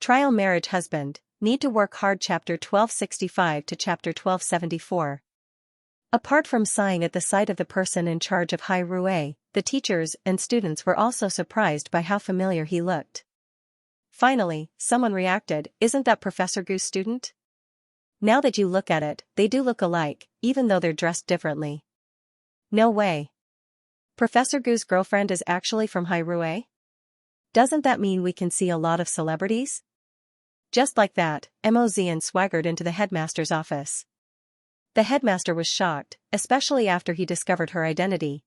Trial Marriage Husband, Need to Work Hard Chapter 1265 to Chapter 1274. Apart from sighing at the sight of the person in charge of Hai Rui, the teachers and students were also surprised by how familiar he looked. Finally, someone reacted, "Isn't that Professor Gu's student? Now that you look at it, they do look alike, even though they're dressed differently." No way. Professor Gu's girlfriend is actually from Hai Rui? Doesn't that mean we can see a lot of celebrities? Just like that, Mo Xian swaggered into the headmaster's office. The headmaster was shocked, especially after he discovered her identity.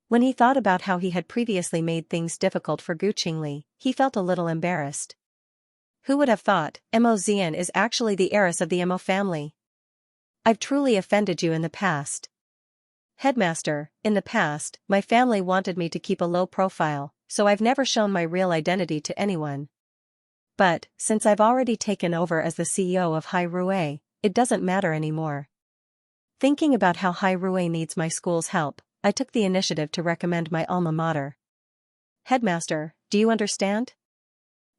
When he thought about how he had previously made things difficult for Gu Qingli, he felt a little embarrassed. Who would have thought, Mo Xian is actually the heiress of the Mo family? I've truly offended you in the past. Headmaster, in the past, my family wanted me to keep a low profile, so I've never shown my real identity to anyone. But, since I've already taken over as the CEO of Hai Rui, it doesn't matter anymore. Thinking about how Hai Rui needs my school's help, I took the initiative to recommend my alma mater. Headmaster, do you understand?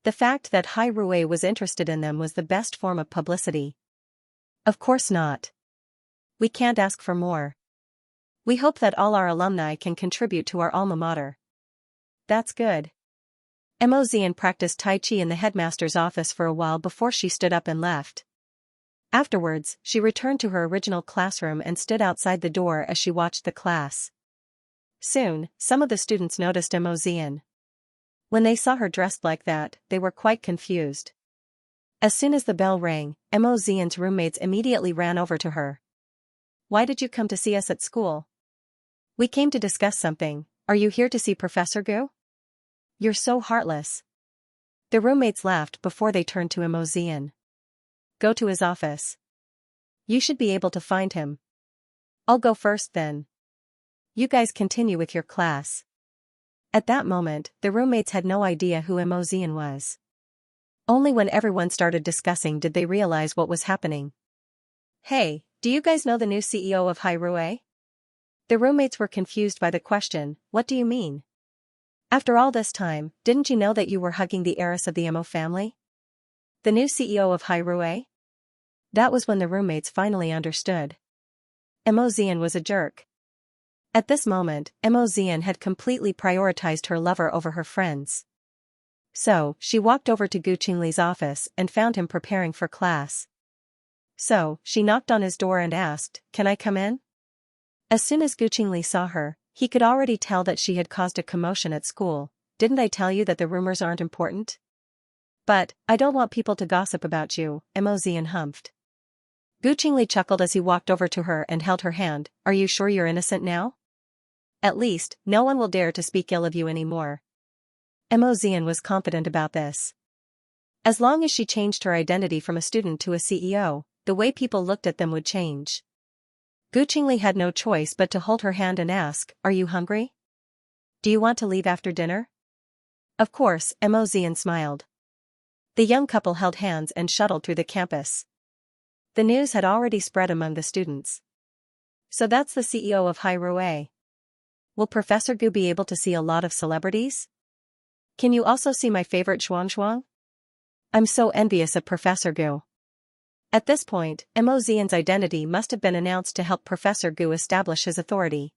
The fact that Hai Rui was interested in them was the best form of publicity. Of course not. We can't ask for more. We hope that all our alumni can contribute to our alma mater. That's good. Mo Xian practiced Tai Chi in the headmaster's office for a while before she stood up and left. Afterwards, she returned to her original classroom and stood outside the door as she watched the class. Soon, some of the students noticed Mo Xian. When they saw her dressed like that, they were quite confused. As soon as the bell rang, Mo Xian's roommates immediately ran over to her. "Why did you come to see us at school?" "We came to discuss something. Are you here to see Professor Gu?" "You're so heartless." The roommates laughed before they turned to Mo Xian. "Go to his office. You should be able to find him." "I'll go first then. You guys continue with your class." At that moment, the roommates had no idea who Mo Xian was. Only when everyone started discussing did they realize what was happening. "Hey, do you guys know the new CEO of Hai Rui?" The roommates were confused by the question. "What do you mean? After all this time, didn't you know that you were hugging the heiress of the Mo family? The new CEO of Hai Rui?" That was when the roommates finally understood. Mo Xian was a jerk. At this moment, Mo Xian had completely prioritized her lover over her friends. So, she walked over to Gu Qingli's office and found him preparing for class. So, she knocked on his door and asked, "Can I come in?" As soon as Gu Qingli saw her, he could already tell that she had caused a commotion at school. "Didn't I tell you that the rumors aren't important?" "But, I don't want people to gossip about you," Mo Xian humphed. Gu Qingli chuckled as he walked over to her and held her hand. "Are you sure you're innocent now? At least, no one will dare to speak ill of you anymore." Mo Xian was confident about this. As long as she changed her identity from a student to a CEO, the way people looked at them would change. Gu Qingli had no choice but to hold her hand and ask, "Are you hungry? Do you want to leave after dinner?" Of course, Mo Xian smiled. The young couple held hands and shuttled through the campus. The news had already spread among the students. "So that's the CEO of Hai Rui. Will Professor Gu be able to see a lot of celebrities? Can you also see my favorite Xianxia? I'm so envious of Professor Gu." At this point, Mo Xian's identity must have been announced to help Professor Gu establish his authority.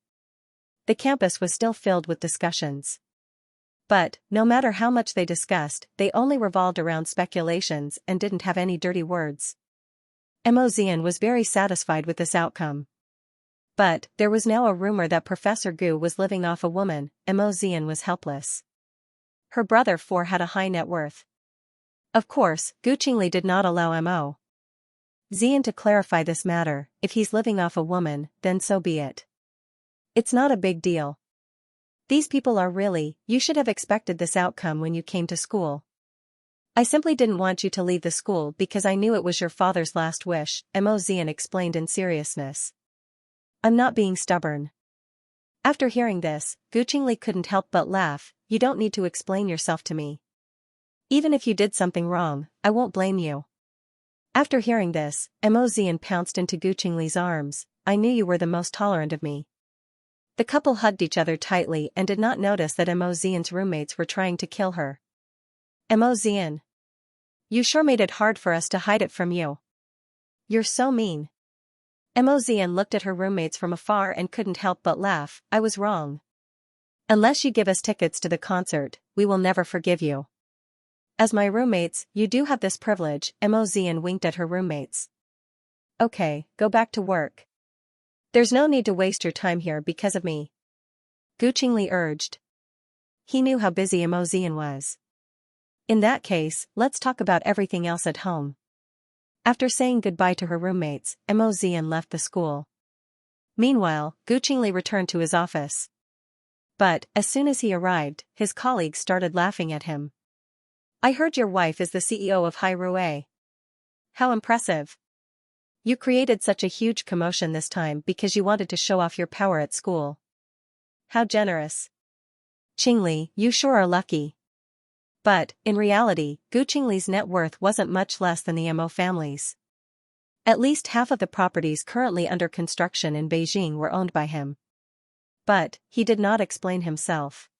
The campus was still filled with discussions. But, no matter how much they discussed, they only revolved around speculations and didn't have any dirty words. Mo Xian was very satisfied with this outcome. But, there was now a rumor that Professor Gu was living off a woman. Mo Xian was helpless. Her brother For had a high net worth. Of course, Gu Qingli did not allow Mo Xian to clarify this matter. If he's living off a woman, then so be it. It's not a big deal. These people are really, you should have expected this outcome when you came to school. I simply didn't want you to leave the school because I knew it was your father's last wish, Mo Xian explained in seriousness. I'm not being stubborn. After hearing this, Gu Qingli couldn't help but laugh. You don't need to explain yourself to me. Even if you did something wrong, I won't blame you. After hearing this, Mo Xian pounced into Gu Qingli's arms. I knew you were the most tolerant of me. The couple hugged each other tightly and did not notice that Mo Xian's roommates were trying to kill her. Mo Xian. you sure made it hard for us to hide it from you. You're so mean. Xian looked at her roommates from afar and couldn't help but laugh. I was wrong. Unless you give us tickets to the concert, we will never forgive you. As my roommates, you do have this privilege. Xian winked at her roommates. Okay, go back to work. There's no need to waste your time here because of me. Gu Qingli urged. He knew how busy Xian was. In that case, let's talk about everything else at home. After saying goodbye to her roommates, Xian left the school. Meanwhile, Gu Qingli returned to his office. But, as soon as he arrived, his colleagues started laughing at him. I heard your wife is the CEO of Hai Rui. How impressive. You created such a huge commotion this time because you wanted to show off your power at school. How generous. Qingli, you sure are lucky. But, in reality, Gu Qingli's net worth wasn't much less than the Mo family's. At least half of the properties currently under construction in Beijing were owned by him. But, he did not explain himself.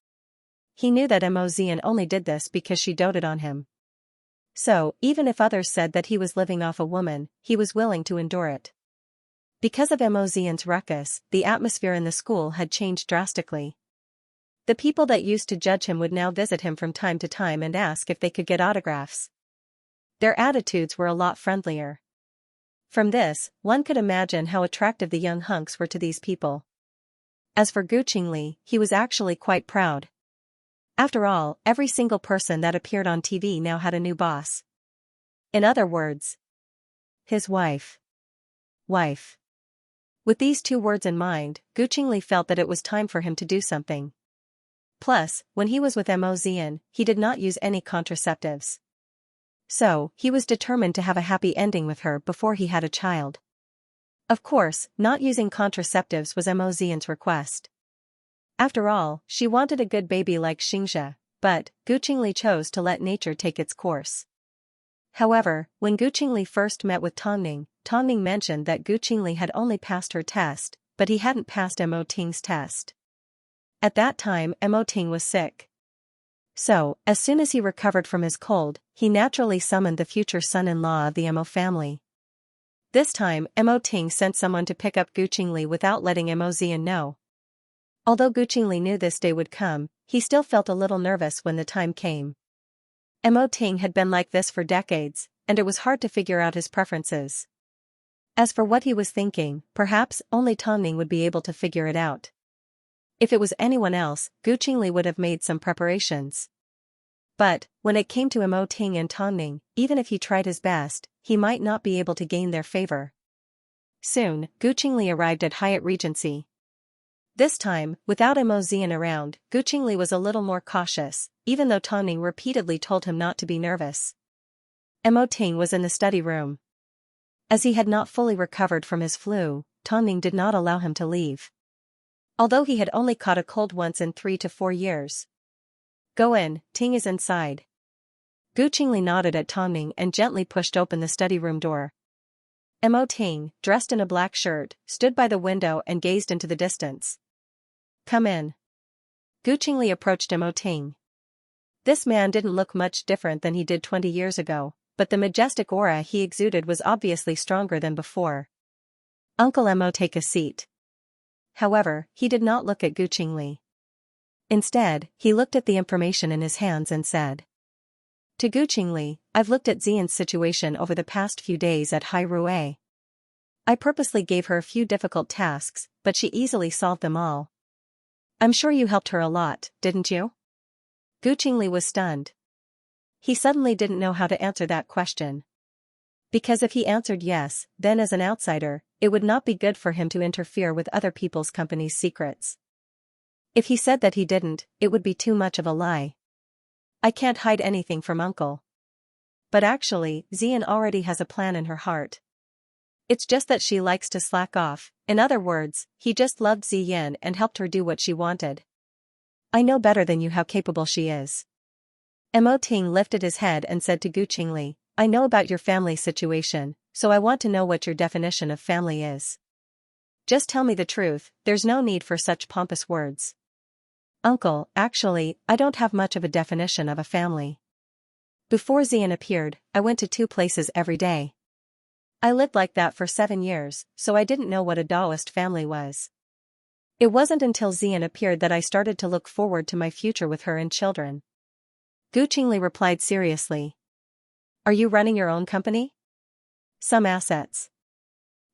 He knew that Xian only did this because she doted on him. So, even if others said that he was living off a woman, he was willing to endure it. Because of Xian's ruckus, the atmosphere in the school had changed drastically. The people that used to judge him would now visit him from time to time and ask if they could get autographs. Their attitudes were a lot friendlier. From this, one could imagine how attractive the young hunks were to these people. As for Gu Qingli, he was actually quite proud. After all, every single person that appeared on TV now had a new boss. In other words, his wife. Wife. With these two words in mind, Gu Qingli felt that it was time for him to do something. Plus, when he was with Xian, he did not use any contraceptives. So, he was determined to have a happy ending with her before he had a child. Of course, not using contraceptives was Xian's request. After all, she wanted a good baby like Xianxia, but Gu Qingli chose to let nature take its course. However, when Gu Qingli first met with Tongning mentioned that Gu Qingli had only passed her test, but he hadn't passed Mo Ting's test. At that time, Mo Ting was sick. So, as soon as he recovered from his cold, he naturally summoned the future son-in-law of the Mo family. This time, Mo Ting sent someone to pick up Gu Qingli without letting Xian know. Although Gu Qingli knew this day would come, he still felt a little nervous when the time came. Mo Ting had been like this for decades, and it was hard to figure out his preferences. As for what he was thinking, perhaps only Tongning would be able to figure it out. If it was anyone else, Gu Qingli would have made some preparations. But, when it came to Mo Ting and Tongning, even if he tried his best, he might not be able to gain their favor. Soon, Gu Qingli arrived at Hyatt Regency. This time, without Xian around, Gu Qingli was a little more cautious, even though Tongning repeatedly told him not to be nervous. Mo Ting was in the study room. As he had not fully recovered from his flu, Tongning did not allow him to leave. Although he had only caught a cold once in 3 to 4 years. Go in, Ting is inside. Gu Qingli nodded at Tongning and gently pushed open the study room door. Mo Ting, dressed in a black shirt, stood by the window and gazed into the distance. Come in. Gu Qingli approached Mo Ting. This man didn't look much different than he did 20 years ago, but the majestic aura he exuded was obviously stronger than before. Uncle Mo, take a seat. However, he did not look at Gu Qingli. Instead, he looked at the information in his hands and said. To Gu Qingli, I've looked at Xian's situation over the past few days at Hai Rui. I purposely gave her a few difficult tasks, but she easily solved them all. I'm sure you helped her a lot, didn't you? Gu Qingli was stunned. He suddenly didn't know how to answer that question. Because if he answered yes, then as an outsider, it would not be good for him to interfere with other people's company's secrets. If he said that he didn't, it would be too much of a lie. I can't hide anything from Uncle. But actually, Xian already has a plan in her heart. It's just that she likes to slack off. In other words, he just loved Xian and helped her do what she wanted. I know better than you how capable she is. Mo Ting lifted his head and said to Gu Qingli, I know about your family situation, so I want to know what your definition of family is. Just tell me the truth, there's no need for such pompous words. Uncle, actually, I don't have much of a definition of a family. Before Xian appeared, I went to 2 places every day. I lived like that for 7 years, so I didn't know what a Taoist family was. It wasn't until Xian appeared that I started to look forward to my future with her and children. Gu Qingli replied seriously. Are you running your own company? Some assets.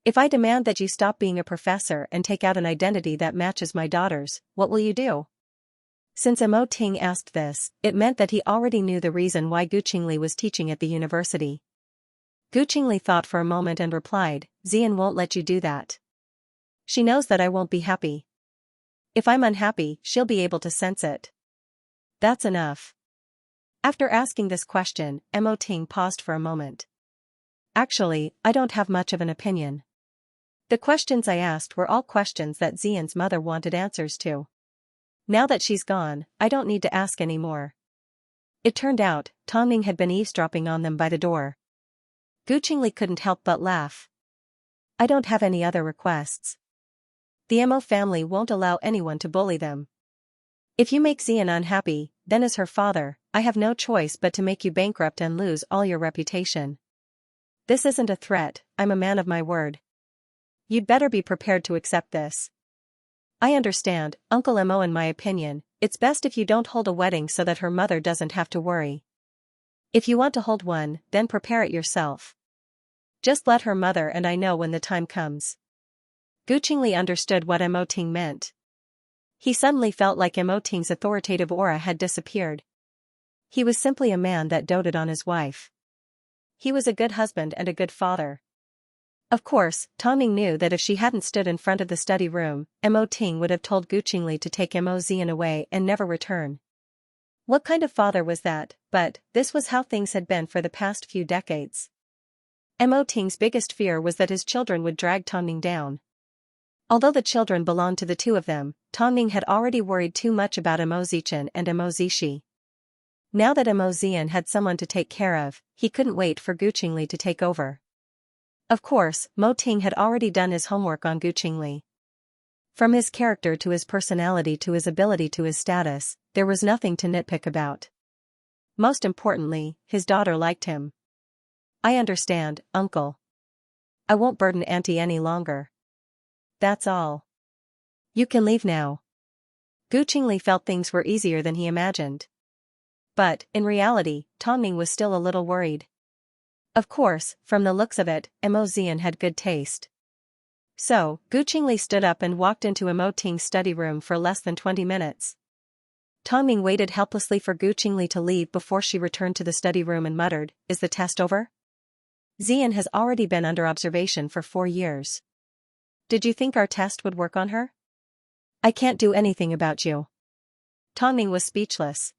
If I demand that you stop being a professor and take out an identity that matches my daughter's, what will you do? Since Mo Ting asked this, it meant that he already knew the reason why Gu Qingli was teaching at the university. Gu Qingli thought for a moment and replied, Xian won't let you do that. She knows that I won't be happy. If I'm unhappy, she'll be able to sense it. That's enough. After asking this question, Mo Ting paused for a moment. Actually, I don't have much of an opinion. The questions I asked were all questions that Xian's mother wanted answers to. Now that she's gone, I don't need to ask any more. It turned out, Tongning had been eavesdropping on them by the door. Gu Qingli couldn't help but laugh. I don't have any other requests. The Mo family won't allow anyone to bully them. If you make Xian unhappy, then as her father, I have no choice but to make you bankrupt and lose all your reputation. This isn't a threat, I'm a man of my word. You'd better be prepared to accept this. I understand, Uncle Mo. In my opinion, it's best if you don't hold a wedding so that her mother doesn't have to worry. If you want to hold one, then prepare it yourself. Just let her mother and I know when the time comes. Gu Qingli understood what Mo Ting meant. He suddenly felt like Mo Ting's authoritative aura had disappeared. He was simply a man that doted on his wife. He was a good husband and a good father. Of course, Tongning knew that if she hadn't stood in front of the study room, Mo Ting would have told Gu Qingli to take Mo Xian away and never return. What kind of father was that? But this was how things had been for the past few decades. Mo Ting's biggest fear was that his children would drag Tongning down. Although the children belonged to the two of them, Tongning had already worried too much about Mo Zichen and Mo Zixi. Now that Mo Xian had someone to take care of, he couldn't wait for Gu Qingli to take over. Of course, Mo Ting had already done his homework on Gu Qingli. From his character to his personality to his ability to his status, there was nothing to nitpick about. Most importantly, his daughter liked him. I understand, Uncle. I won't burden Auntie any longer. That's all. You can leave now. Gu Qingli felt things were easier than he imagined. But, in reality, Tongning was still a little worried. Of course, from the looks of it, Mo Xian had good taste. So, Gu Qingli stood up and walked into Mo Ting's study room for less than 20 minutes. Tongning waited helplessly for Gu Qingli to leave before she returned to the study room and muttered, Is the test over? Xian has already been under observation for 4 years. Did you think our test would work on her? I can't do anything about you. Tongning was speechless.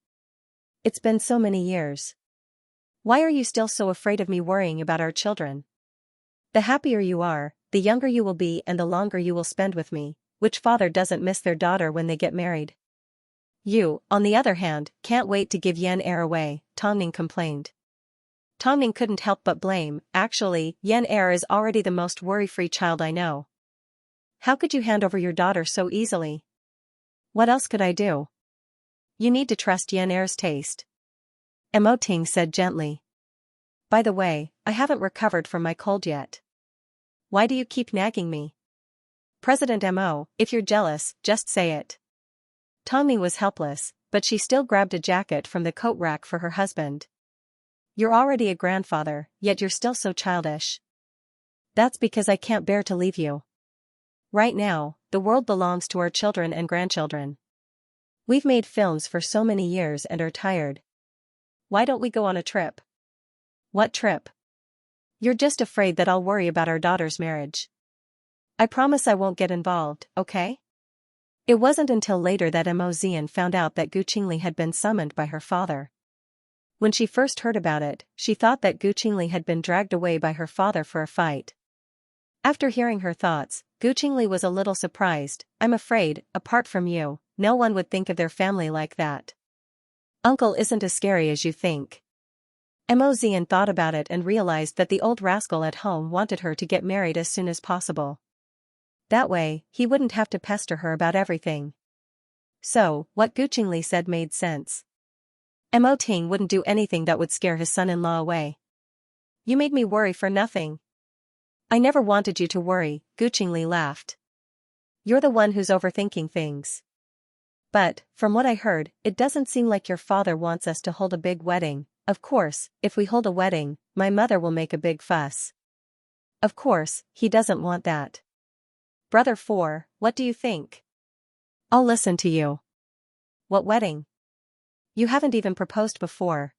It's been so many years. Why are you still so afraid of me worrying about our children? The happier you are, the younger you will be and the longer you will spend with me. Which father doesn't miss their daughter when they get married? You, on the other hand, can't wait to give Yan Er away, Tongning complained. Tongning couldn't help but blame, actually, Yan Er is already the most worry-free child I know. How could you hand over your daughter so easily? What else could I do? You need to trust Yan Er's taste. Mo Ting said gently. By the way, I haven't recovered from my cold yet. Why do you keep nagging me? President Mo, if you're jealous, just say it. Tongning was helpless, but she still grabbed a jacket from the coat rack for her husband. You're already a grandfather, yet you're still so childish. That's because I can't bear to leave you. Right now, the world belongs to our children and grandchildren. We've made films for so many years and are tired. Why don't we go on a trip? What trip? You're just afraid that I'll worry about our daughter's marriage. I promise I won't get involved, okay? It wasn't until later that Mo Xian found out that Gu Qingli had been summoned by her father. When she first heard about it, she thought that Gu Qingli had been dragged away by her father for a fight. After hearing her thoughts, Gu Qingli was a little surprised. I'm afraid, apart from you, no one would think of their family like that. Uncle isn't as scary as you think. Mo Xian thought about it and realized that the old rascal at home wanted her to get married as soon as possible. That way, he wouldn't have to pester her about everything. So, what Gu Qingli said made sense. Mo Ting wouldn't do anything that would scare his son-in-law away. You made me worry for nothing. I never wanted you to worry, Gu Qingli laughed. You're the one who's overthinking things. But, from what I heard, it doesn't seem like your father wants us to hold a big wedding. Of course, if we hold a wedding, my mother will make a big fuss. Of course, he doesn't want that. Brother 4, what do you think? I'll listen to you. What wedding? You haven't even proposed before.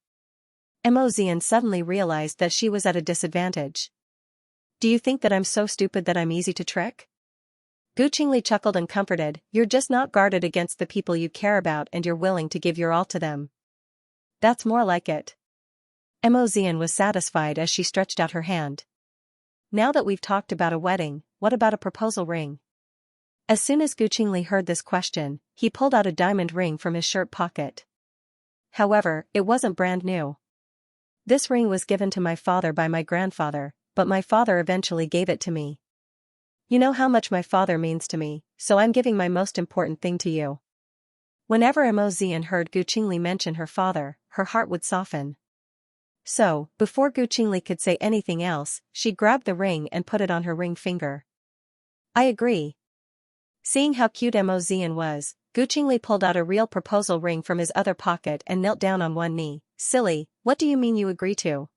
Mo Zian suddenly realized that she was at a disadvantage. Do you think that I'm so stupid that I'm easy to trick? Gu Qingli chuckled and comforted, you're just not guarded against the people you care about and you're willing to give your all to them. That's more like it. Mo Zian was satisfied as she stretched out her hand. Now that we've talked about a wedding, what about a proposal ring? As soon as Gu Qingli heard this question, he pulled out a diamond ring from his shirt pocket. However, it wasn't brand new. This ring was given to my father by my grandfather, but my father eventually gave it to me. You know how much my father means to me, so I'm giving my most important thing to you. Whenever Mo Zian heard Gu Qingli mention her father, her heart would soften. So, before Gu Qingli could say anything else, she grabbed the ring and put it on her ring finger. I agree. Seeing how cute Mo Zian was, Gu Qingli pulled out a real proposal ring from his other pocket and knelt down on one knee. Silly, what do you mean you agree to?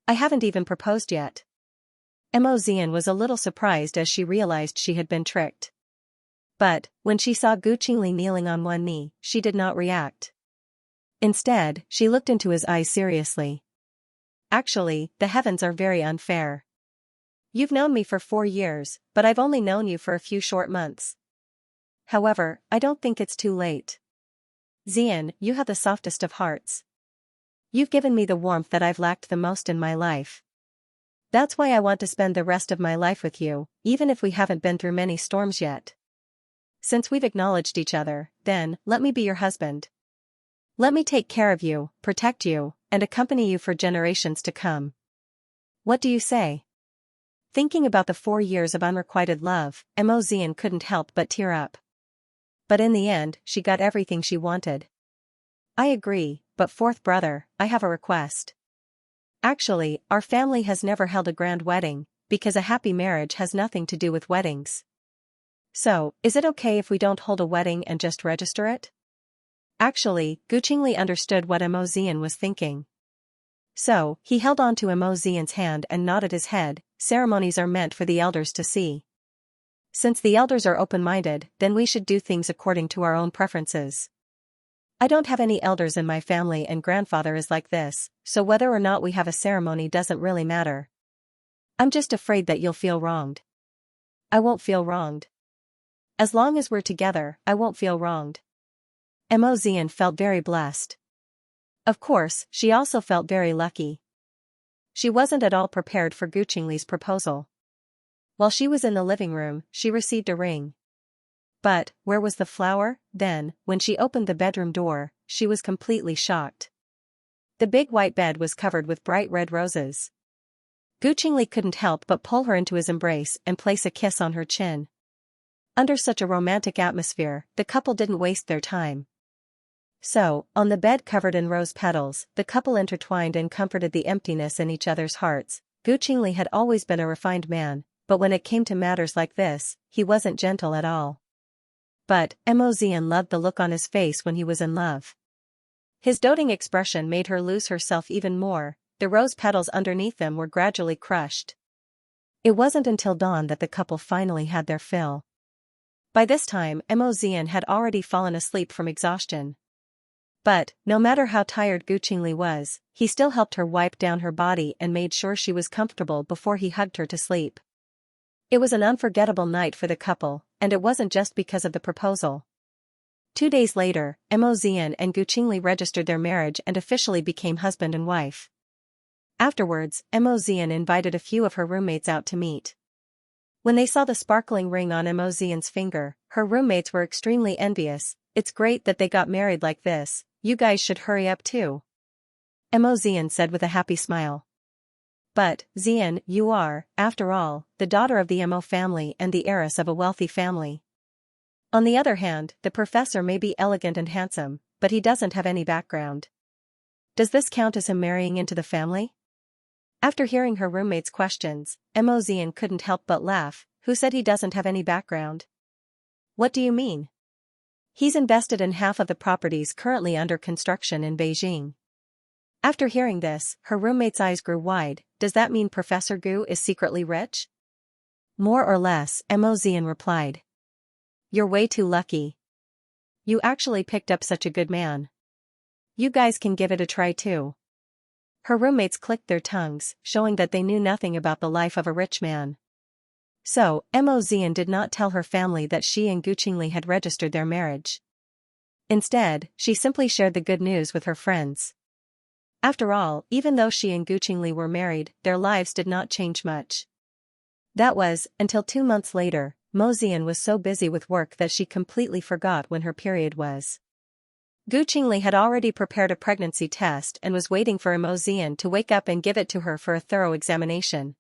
I haven't even proposed yet. Mo Zian was a little surprised as she realized she had been tricked. But, when she saw Gu Qingli kneeling on one knee, she did not react. Instead, she looked into his eyes seriously. Actually, the heavens are very unfair. You've known me for 4 years, but I've only known you for a few short months. However, I don't think it's too late. Zian, you have the softest of hearts. You've given me the warmth that I've lacked the most in my life. That's why I want to spend the rest of my life with you, even if we haven't been through many storms yet. Since we've acknowledged each other, then, let me be your husband. Let me take care of you, protect you, and accompany you for generations to come. What do you say? Thinking about the 4 years of unrequited love, Mo Zian couldn't help but tear up. But in the end, she got everything she wanted. I agree, but fourth brother, I have a request. Actually, our family has never held a grand wedding, because a happy marriage has nothing to do with weddings. So, is it okay if we don't hold a wedding and just register it? Actually, Gu Qingli understood what Mo Zian was thinking. So, he held on to Mo Zian's hand and nodded his head. Ceremonies are meant for the elders to see. Since the elders are open-minded, then we should do things according to our own preferences. I don't have any elders in my family and grandfather is like this, so whether or not we have a ceremony doesn't really matter. I'm just afraid that you'll feel wronged. I won't feel wronged. As long as we're together, I won't feel wronged. Mo Zian felt very blessed. Of course, she also felt very lucky. She wasn't at all prepared for Gu Qingli's proposal. While she was in the living room, she received a ring. But, where was the flower? Then, when she opened the bedroom door, she was completely shocked. The big white bed was covered with bright red roses. Gu Qingli couldn't help but pull her into his embrace and place a kiss on her chin. Under such a romantic atmosphere, the couple didn't waste their time. So, on the bed covered in rose petals, the couple intertwined and comforted the emptiness in each other's hearts. Gu Qingli had always been a refined man, but when it came to matters like this, he wasn't gentle at all. But, Mo Zian loved the look on his face when he was in love. His doting expression made her lose herself even more. The rose petals underneath them were gradually crushed. It wasn't until dawn that the couple finally had their fill. By this time, Mo Zian had already fallen asleep from exhaustion. But, no matter how tired Gu Qingli was, he still helped her wipe down her body and made sure she was comfortable before he hugged her to sleep. It was an unforgettable night for the couple, and it wasn't just because of the proposal. 2 days later, Mo Zian and Gu Qingli registered their marriage and officially became husband and wife. Afterwards, Mo Zian invited a few of her roommates out to meet. When they saw the sparkling ring on Mo Zian's finger, her roommates were extremely envious. It's great that they got married like this, you guys should hurry up too. Mo Zian said with a happy smile. But, Zian, you are, after all, the daughter of the Mo family and the heiress of a wealthy family. On the other hand, the professor may be elegant and handsome, but he doesn't have any background. Does this count as him marrying into the family? After hearing her roommate's questions, Xian couldn't help but laugh. Who said he doesn't have any background? What do you mean? He's invested in half of the properties currently under construction in Beijing. After hearing this, her roommate's eyes grew wide. Does that mean Professor Gu is secretly rich? More or less, Xian replied. You're way too lucky. You actually picked up such a good man. You guys can give it a try too. Her roommates clicked their tongues, showing that they knew nothing about the life of a rich man. So, Xian did not tell her family that she and Gu Qingli had registered their marriage. Instead, she simply shared the good news with her friends. After all, even though she and Gu Qingli were married, their lives did not change much. That was, until 2 months later. Xian was so busy with work that she completely forgot when her period was. Gu Qingli had already prepared a pregnancy test and was waiting for Xian to wake up and give it to her for a thorough examination.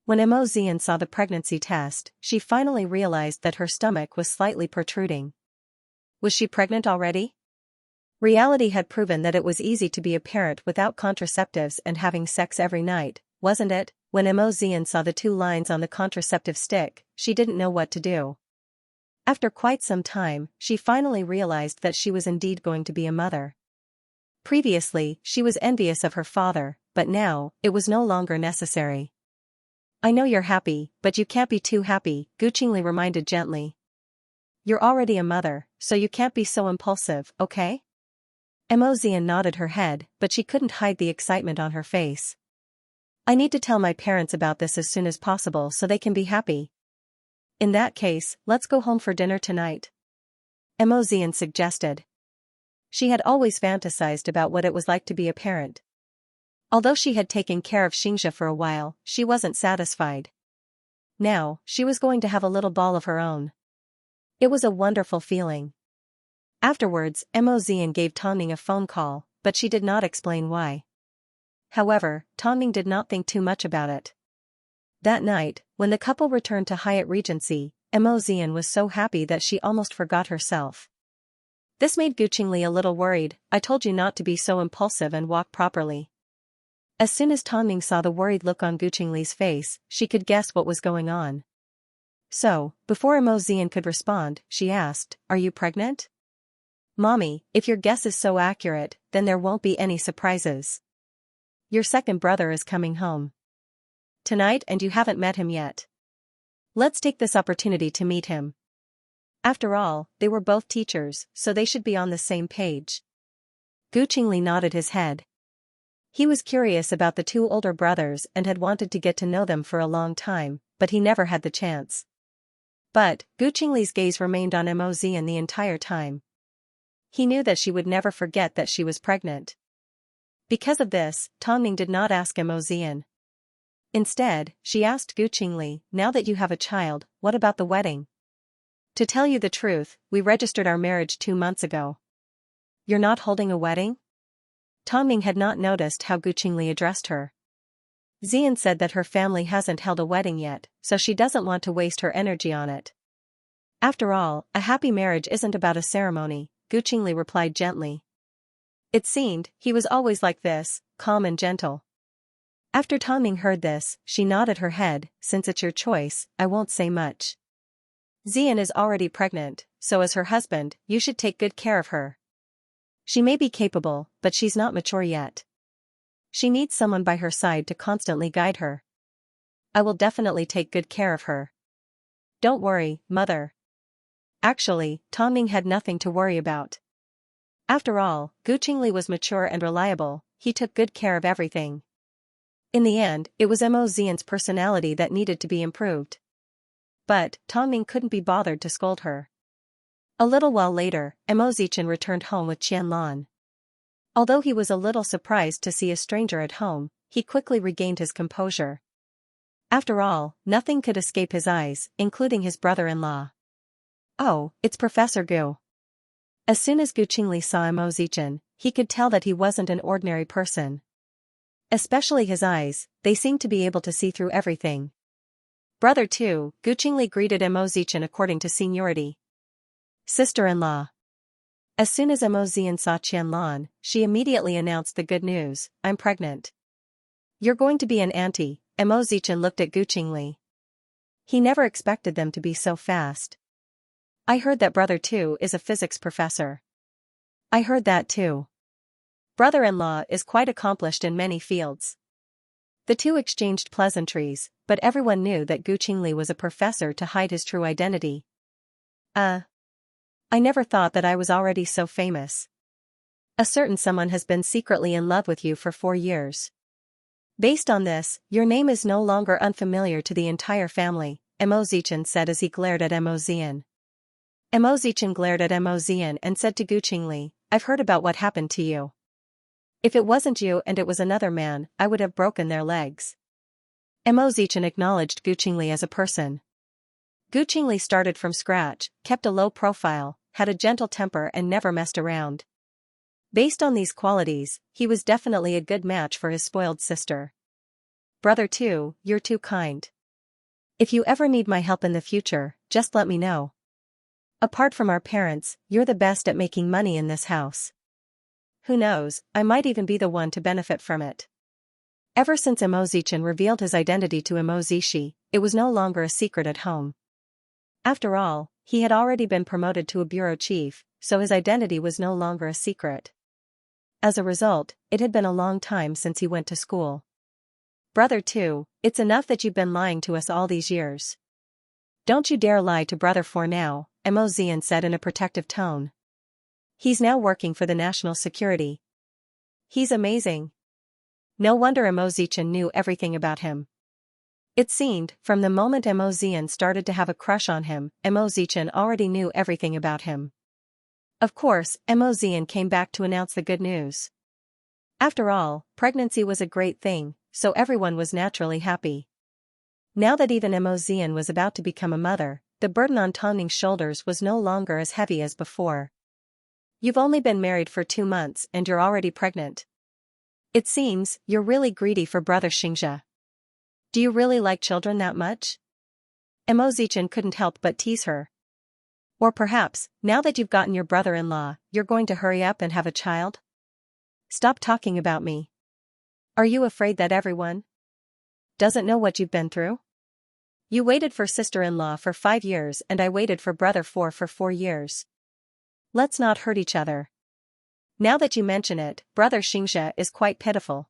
When Xian saw the pregnancy test, she finally realized that her stomach was slightly protruding. Was she pregnant already? Reality had proven that it was easy to be a parent without contraceptives and having sex every night, wasn't it? When Xian saw the 2 lines on the contraceptive stick, she didn't know what to do. After quite some time, she finally realized that she was indeed going to be a mother. Previously, she was envious of her father, but now, it was no longer necessary. I know you're happy, but you can't be too happy, Gu Qingli reminded gently. You're already a mother, so you can't be so impulsive, okay? Xian nodded her head, but she couldn't hide the excitement on her face. I need to tell my parents about this as soon as possible so they can be happy. In that case, let's go home for dinner tonight. Xian suggested. She had always fantasized about what it was like to be a parent. Although she had taken care of Xianxia for a while, she wasn't satisfied. Now, she was going to have a little ball of her own. It was a wonderful feeling. Afterwards, Xian gave Tongning a phone call, but she did not explain why. However, Tongning did not think too much about it. That night, when the couple returned to Hyatt Regency, Xian was so happy that she almost forgot herself. This made Gu Qingli a little worried. I told you not to be so impulsive and walk properly. As soon as Tongning saw the worried look on Gu Qingli's face, she could guess what was going on. So, before Xian could respond, she asked, Are you pregnant? Mommy, if your guess is so accurate, then there won't be any surprises. Your second brother is coming home tonight and you haven't met him yet. Let's take this opportunity to meet him. After all, they were both teachers, so they should be on the same page. Gu Qingli nodded his head. He was curious about the 2 older brothers and had wanted to get to know them for a long time, but he never had the chance. But, Gu Qingli's gaze remained on Xian the entire time. He knew that she would never forget that she was pregnant. Because of this, Tongning did not ask Xian. Instead, she asked Gu Qingli, now that you have a child, what about the wedding? To tell you the truth, we registered our marriage 2 months ago. You're not holding a wedding? Tongning had not noticed how Gu Qingli addressed her. Xian said that her family hasn't held a wedding yet, so she doesn't want to waste her energy on it. After all, a happy marriage isn't about a ceremony, Gu Qingli replied gently. It seemed, he was always like this, calm and gentle. After Tongning heard this, she nodded her head. Since it's your choice, I won't say much. Xian is already pregnant, so as her husband, you should take good care of her. She may be capable, but she's not mature yet. She needs someone by her side to constantly guide her. I will definitely take good care of her. Don't worry, mother. Actually, Tongning had nothing to worry about. After all, Gu Qingli was mature and reliable, he took good care of everything. In the end, it was Xian's personality that needed to be improved. But, Tongning couldn't be bothered to scold her. A little while later, Xian returned home with Qianlan. Although he was a little surprised to see a stranger at home, he quickly regained his composure. After all, nothing could escape his eyes, including his brother-in-law. Oh, it's Professor Gu. As soon as Gu Qingli saw Xian, he could tell that he wasn't an ordinary person. Especially his eyes, they seemed to be able to see through everything. Brother too, Gu Qingli greeted Xian according to seniority. Sister-in-law. As soon as Emozian saw Qianlan, she immediately announced the good news, "I'm pregnant." "You're going to be an auntie," Emozichen looked at Guqingli. He never expected them to be so fast. "I heard that brother too is a physics professor." "I heard that too. Brother-in-law is quite accomplished in many fields." The two exchanged pleasantries, but everyone knew that Guqingli was a professor to hide his true identity. I never thought that I was already so famous. A certain someone has been secretly in love with you for 4 years. Based on this, your name is no longer unfamiliar to the entire family," Emozichen said as he glared at Emozian. Emozichen glared at Emozian and said to Guqingli, "I've heard about what happened to you. If it wasn't you and it was another man, I would have broken their legs." Emozichen acknowledged Guqingli as a person. Guqingli started from scratch, kept a low profile, had a gentle temper and never messed around. Based on these qualities, he was definitely a good match for his spoiled sister. "Brother too, you're too kind. If you ever need my help in the future, just let me know. Apart from our parents, you're the best at making money in this house. Who knows, I might even be the one to benefit from it." Ever since Emozichen revealed his identity to Emozishi, it was no longer a secret at home. After all, he had already been promoted to a bureau chief, so his identity was no longer a secret. As a result, it had been a long time since he went to school. "Brother too, it's enough that you've been lying to us all these years. Don't you dare lie to brother for now," Emozian said in a protective tone. "He's now working for the national security. He's amazing." No wonder Emozichen knew everything about him. It seemed, from the moment Emozian started to have a crush on him, Emozichen already knew everything about him. Of course, Emozian came back to announce the good news. After all, pregnancy was a great thing, so everyone was naturally happy. Now that even Emozian was about to become a mother, the burden on Tongning's shoulders was no longer as heavy as before. "You've only been married for 2 months and you're already pregnant. It seems, you're really greedy for brother Xianxia. Do you really like children that much?" Emozichen couldn't help but tease her. "Or perhaps, now that you've gotten your brother-in-law, you're going to hurry up and have a child? Stop talking about me. Are you afraid that everyone doesn't know what you've been through? You waited for sister-in-law for 5 years and I waited for brother for 4 years. Let's not hurt each other. Now that you mention it, brother Xianxia is quite pitiful.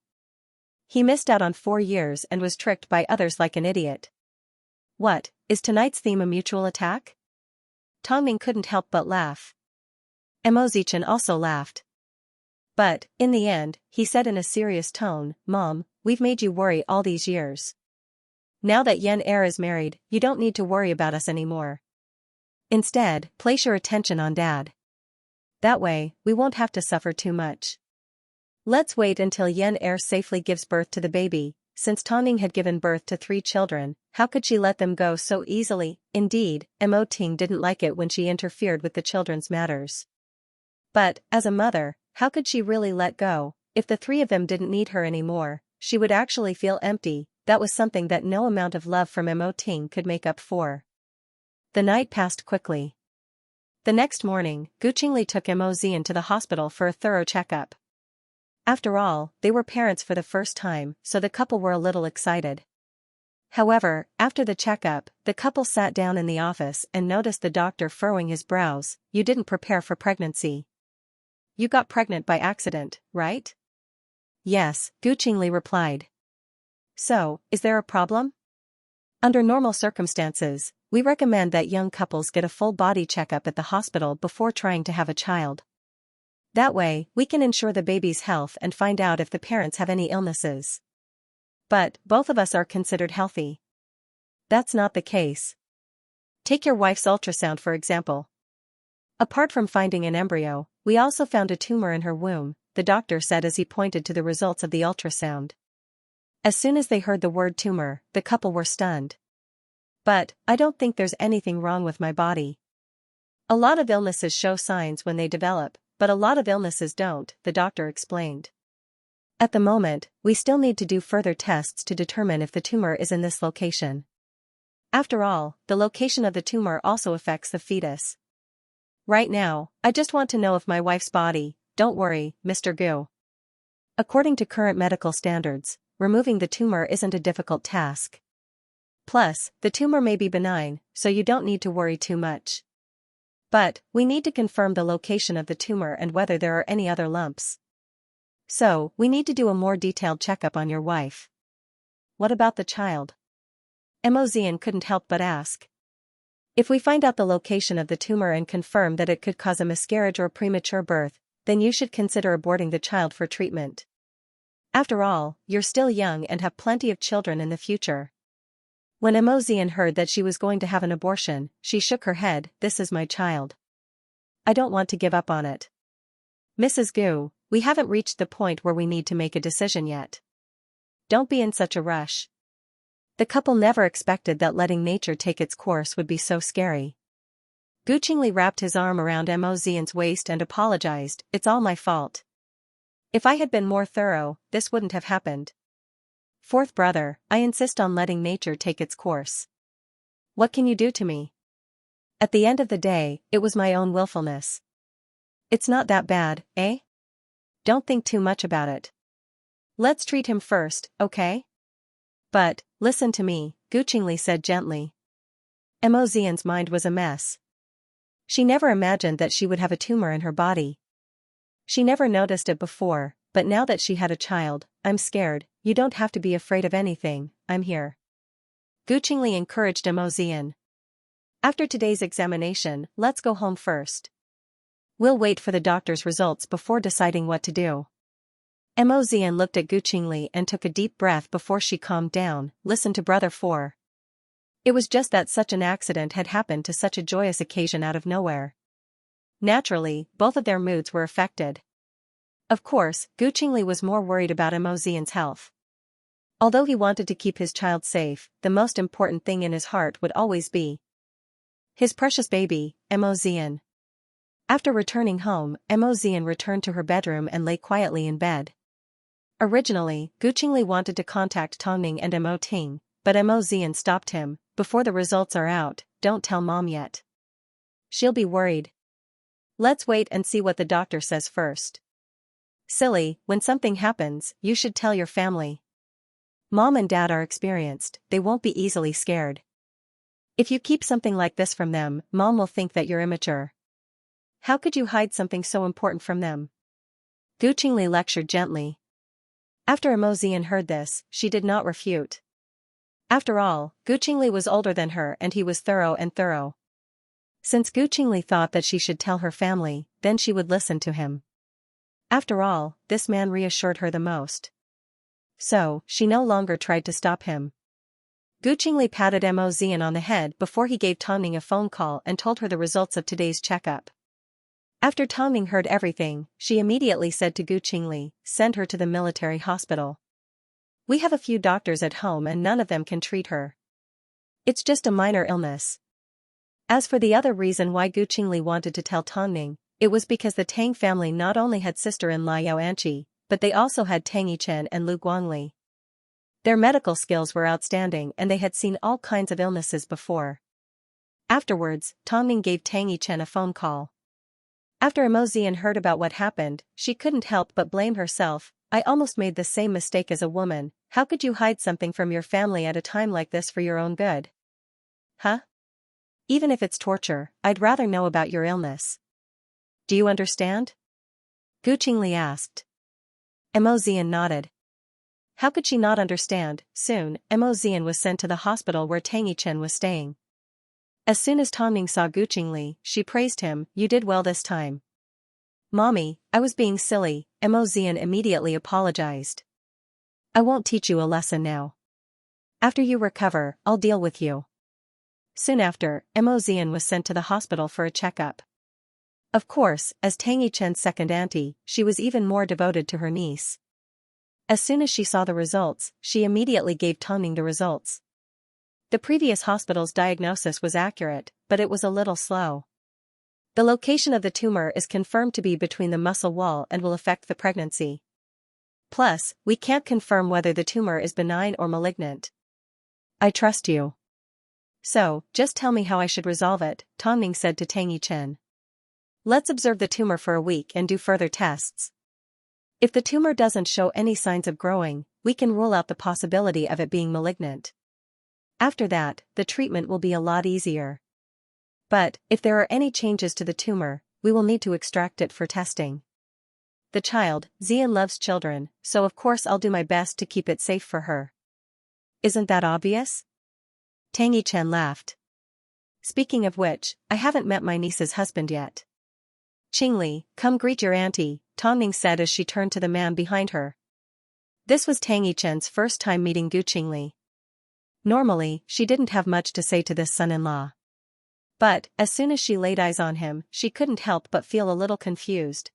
He missed out on 4 years and was tricked by others like an idiot." "What, is tonight's theme a mutual attack?" Tongning couldn't help but laugh. Emozichen also laughed. "But, in the end," he said in a serious tone, "Mom, we've made you worry all these years. Now that Yen Er is married, you don't need to worry about us anymore. Instead, place your attention on Dad. That way, we won't have to suffer too much. Let's wait until Yen Er safely gives birth to the baby." Since Tongning had given birth to 3 children, how could she let them go so easily? Indeed, Emoting didn't like it when she interfered with the children's matters. But, as a mother, how could she really let go? If the 3 of them didn't need her anymore, she would actually feel empty. That was something that no amount of love from Emoting could make up for. The night passed quickly. The next morning, Guqingli took Emozian to the hospital for a thorough checkup. After all, they were parents for the first time, so the couple were a little excited. However, after the checkup, the couple sat down in the office and noticed the doctor furrowing his brows. "You didn't prepare for pregnancy. You got pregnant by accident, right?" "Yes," Guqingli replied. "So, is there a problem?" "Under normal circumstances, we recommend that young couples get a full body checkup at the hospital before trying to have a child. That way, we can ensure the baby's health and find out if the parents have any illnesses. But, both of us are considered healthy." "That's not the case. Take your wife's ultrasound for example. Apart from finding an embryo, we also found a tumor in her womb," the doctor said as he pointed to the results of the ultrasound. As soon as they heard the word tumor, the couple were stunned. "But, I don't think there's anything wrong with my body. A lot of illnesses show signs when they develop, but a lot of illnesses don't," the doctor explained. "At the moment, we still need to do further tests to determine if the tumor is in this location. After all, the location of the tumor also affects the fetus. Right now, I just want to know if my wife's body, don't worry, Mr. Gu. According to current medical standards, removing the tumor isn't a difficult task. Plus, the tumor may be benign, so you don't need to worry too much. But, we need to confirm the location of the tumor and whether there are any other lumps. So, we need to do a more detailed checkup on your wife. What about the child? Emozian couldn't help but ask. If we find out the location of the tumor and confirm that it could cause a miscarriage or premature birth, then you should consider aborting the child for treatment. After all, you're still young and have plenty of children in the future. When Emozian heard that she was going to have an abortion, she shook her head. This is my child. I don't want to give up on it. Mrs. Gu, we haven't reached the point where we need to make a decision yet. Don't be in such a rush. The couple never expected that letting nature take its course would be so scary. Gu Qingli wrapped his arm around Emozian's waist and apologized. It's all my fault. If I had been more thorough, this wouldn't have happened. Fourth brother, I insist on letting nature take its course. What can you do to me? At the end of the day, it was my own willfulness. It's not that bad, eh? Don't think too much about it. Let's treat him first, okay? But, listen to me, Gu Qingli said gently. Emozian's mind was a mess. She never imagined that she would have a tumor in her body. She never noticed it before, but now that she had a child, I'm scared. You don't have to be afraid of anything, I'm here. Gu Qingli encouraged Emozian. After today's examination, let's go home first. We'll wait for the doctor's results before deciding what to do. Emozian looked at Gu Qingli and took a deep breath before she calmed down. Listen to Brother 4. It was just that such an accident had happened to such a joyous occasion out of nowhere. Naturally, both of their moods were affected. Of course, Gu Qingli was more worried about Emozian's health. Although he wanted to keep his child safe, the most important thing in his heart would always be his precious baby, Emozian. After returning home, Emozian returned to her bedroom and lay quietly in bed. Originally, Gu Qingli wanted to contact Tongning and Emo Ting, but Emozian stopped him. Before the results are out, don't tell Mom yet. She'll be worried. Let's wait and see what the doctor says first. Silly, when something happens, you should tell your family. Mom and Dad are experienced, they won't be easily scared. If you keep something like this from them, Mom will think that you're immature. How could you hide something so important from them? Gu Qingli lectured gently. After Emozian heard this, she did not refute. After all, Gu Qingli was older than her and he was thorough. Since Gu Qingli thought that she should tell her family, then she would listen to him. After all, this man reassured her the most. So, she no longer tried to stop him. Gu Qingli patted Emozian on the head before he gave Tongning a phone call and told her the results of today's checkup. After Tongning heard everything, she immediately said to Gu Qingli, send her to the military hospital. We have a few doctors at home and none of them can treat her. It's just a minor illness. As for the other reason why Gu Qingli wanted to tell Tongning, it was because the Tang family not only had sister-in-law Xianxia, but they also had Tang Yichen and Lu Guangli. Their medical skills were outstanding and they had seen all kinds of illnesses before. Afterwards, Tongning gave Tang Yichen a phone call. After Emozian heard about what happened, she couldn't help but blame herself. I almost made the same mistake as a woman. How could you hide something from your family at a time like this for your own good? Huh? Even if it's torture, I'd rather know about your illness. Do you understand? Gu Qingli asked. Emozian nodded. How could she not understand? Soon, Emozian was sent to the hospital where Tang Yichen was staying. As soon as Tongning saw Gu Qingli, she praised him. You did well this time. Mommy, I was being silly, Emozian immediately apologized. I won't teach you a lesson now. After you recover, I'll deal with you. Soon after, Emozian was sent to the hospital for a checkup. Of course, as Tang Yichen's second auntie, she was even more devoted to her niece. As soon as she saw the results, she immediately gave Tongning the results. The previous hospital's diagnosis was accurate, but it was a little slow. The location of the tumor is confirmed to be between the muscle wall and will affect the pregnancy. Plus, we can't confirm whether the tumor is benign or malignant. I trust you. So, just tell me how I should resolve it, Tongning said to Tang Yichen. Let's observe the tumor for a week and do further tests. If the tumor doesn't show any signs of growing, we can rule out the possibility of it being malignant. After that, the treatment will be a lot easier. But, if there are any changes to the tumor, we will need to extract it for testing. The child, Xian loves children, so of course I'll do my best to keep it safe for her. Isn't that obvious? Tang Yichen laughed. Speaking of which, I haven't met my niece's husband yet. Qingli, come greet your auntie, Tang Ning said as she turned to the man behind her. This was Tang Yichen's first time meeting Gu Qingli. Normally, she didn't have much to say to this son-in-law. But, as soon as she laid eyes on him, she couldn't help but feel a little confused.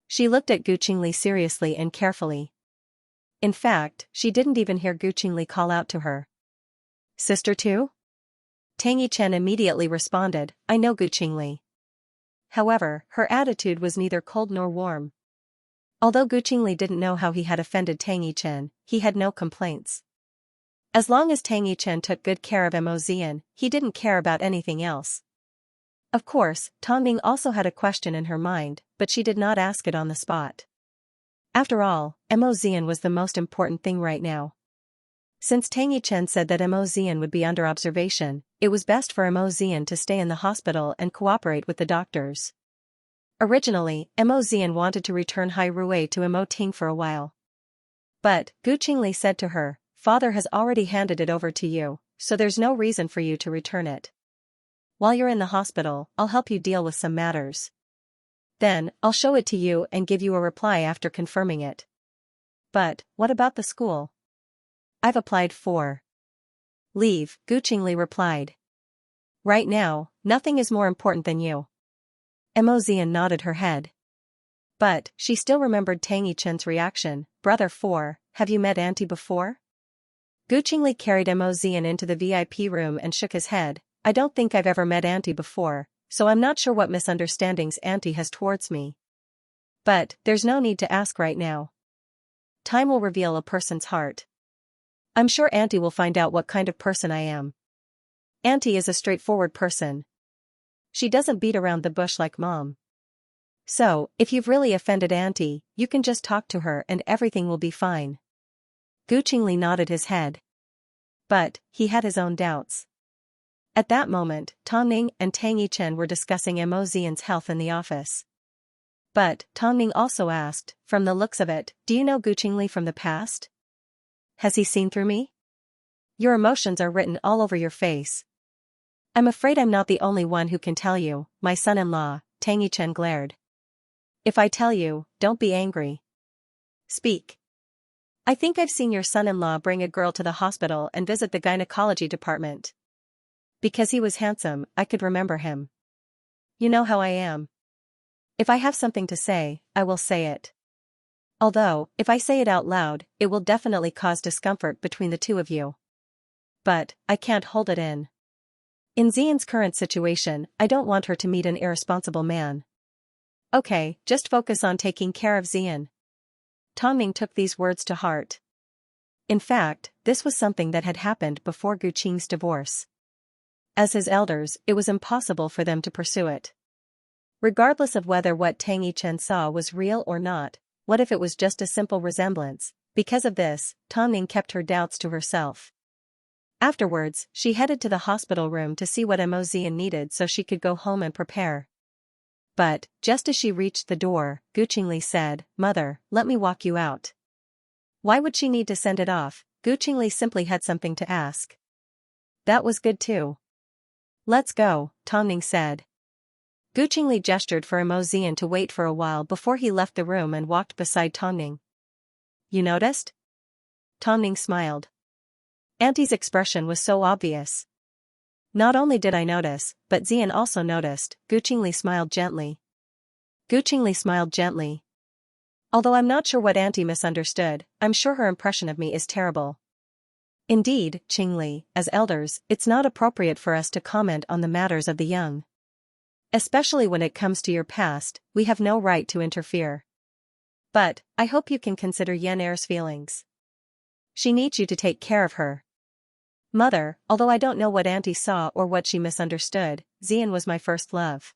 She looked at Gu Qingli seriously and carefully. In fact, she didn't even hear Gu Qingli call out to her. Sister too? Tang Yichen immediately responded, I know Gu Qingli. However, her attitude was neither cold nor warm. Although Gu Qingli didn't know how he had offended Tang Yichen, he had no complaints. As long as Tang Yichen took good care of Mo Xian, he didn't care about anything else. Of course, Tang Ning also had a question in her mind, but she did not ask it on the spot. After all, Mo Xian was the most important thing right now. Since Tang Yichen said that Mo Xian would be under observation, it was best for Mo Xian to stay in the hospital and cooperate with the doctors. Originally, Mo Xian wanted to return Hai Rui to Mo Ting for a while. But, Gu Qingli said to her, Father has already handed it over to you, so there's no reason for you to return it. While you're in the hospital, I'll help you deal with some matters. Then, I'll show it to you and give you a reply after confirming it. But, what about the school? I've applied for leave, Gu Qingli replied. Right now, nothing is more important than you. Mo Xian nodded her head. But, she still remembered Tang Yichen's reaction, Brother 4, have you met Auntie before? Gu Qingli carried Mo Xian into the VIP room and shook his head, I don't think I've ever met Auntie before, so I'm not sure what misunderstandings Auntie has towards me. But, there's no need to ask right now. Time will reveal a person's heart. I'm sure Auntie will find out what kind of person I am. Auntie is a straightforward person. She doesn't beat around the bush like Mom. So, if you've really offended Auntie, you can just talk to her and everything will be fine. Gu Qingli nodded his head. But, he had his own doubts. At that moment, Tang Ning and Tang Yichen were discussing Mo Xian's health in the office. But, Tang Ning also asked, from the looks of it, do you know Gu Qingli from the past? Has he seen through me? Your emotions are written all over your face. I'm afraid I'm not the only one who can tell you, my son-in-law, Tang Yichen glared. If I tell you, don't be angry. Speak. I think I've seen your son-in-law bring a girl to the hospital and visit the gynecology department. Because he was handsome, I could remember him. You know how I am. If I have something to say, I will say it. Although, if I say it out loud, it will definitely cause discomfort between the two of you. But, I can't hold it in. In Xian's current situation, I don't want her to meet an irresponsible man. Okay, just focus on taking care of Xian. Tang Ning took these words to heart. In fact, this was something that had happened before Gu Qing's divorce. As his elders, it was impossible for them to pursue it. Regardless of whether what Tang Yichen saw was real or not, what if it was just a simple resemblance? Because of this, Tang Ning kept her doubts to herself. Afterwards, she headed to the hospital room to see what Mo Xian needed so she could go home and prepare. But, just as she reached the door, Gu Qingli said, Mother, let me walk you out. Why would she need to send it off? Gu Qingli simply had something to ask. That was good too. Let's go, Tang Ning said. Gu Qingli gestured for Mo Xian to wait for a while before he left the room and walked beside Tang Ning. You noticed? Tang Ning smiled. Auntie's expression was so obvious. Not only did I notice, but Xian also noticed, Gu Qingli smiled gently. Gu Qingli smiled gently. Although I'm not sure what Auntie misunderstood, I'm sure her impression of me is terrible. Indeed, Qingli, as elders, it's not appropriate for us to comment on the matters of the young. Especially when it comes to your past, we have no right to interfere. But, I hope you can consider Yan Er's feelings. She needs you to take care of her. Mother, although I don't know what Auntie saw or what she misunderstood, Xian was my first love.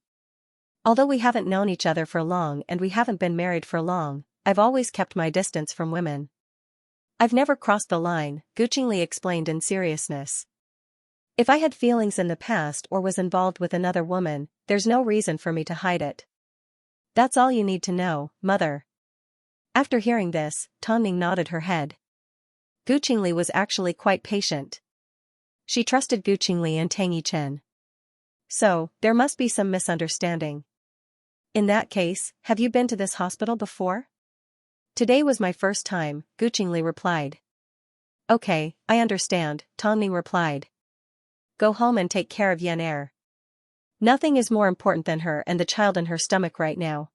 Although we haven't known each other for long and we haven't been married for long, I've always kept my distance from women. I've never crossed the line, Guqingli explained in seriousness. If I had feelings in the past or was involved with another woman, there's no reason for me to hide it. That's all you need to know, mother. After hearing this, Tongning nodded her head. Guqingli was actually quite patient. She trusted Guqingli and Tang Yichen. So, there must be some misunderstanding. In that case, have you been to this hospital before? Today was my first time, Guqingli replied. Okay, I understand, Tongning replied. Go home and take care of Yan. Nothing is more important than her and the child in her stomach right now.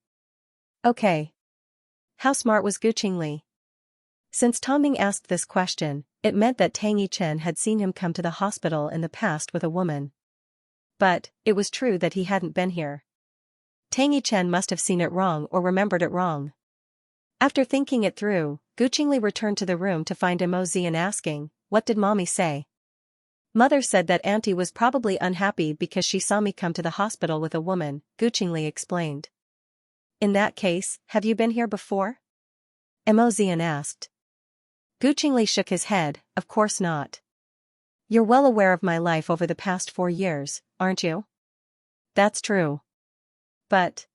Okay. How smart was Guqingli? Since Tongning asked this question, it meant that Tang Yichen had seen him come to the hospital in the past with a woman. But, it was true that he hadn't been here. Tang Yichen must have seen it wrong or remembered it wrong. After thinking it through, Guqingli returned to the room to find Imo Xian asking, "What did mommy say?" Mother said that auntie was probably unhappy because she saw me come to the hospital with a woman, Guqingli explained. In that case, have you been here before? Imo Xian asked. Guqingli shook his head, of course not. You're well aware of my life over the past 4 years, aren't you? That's true. But...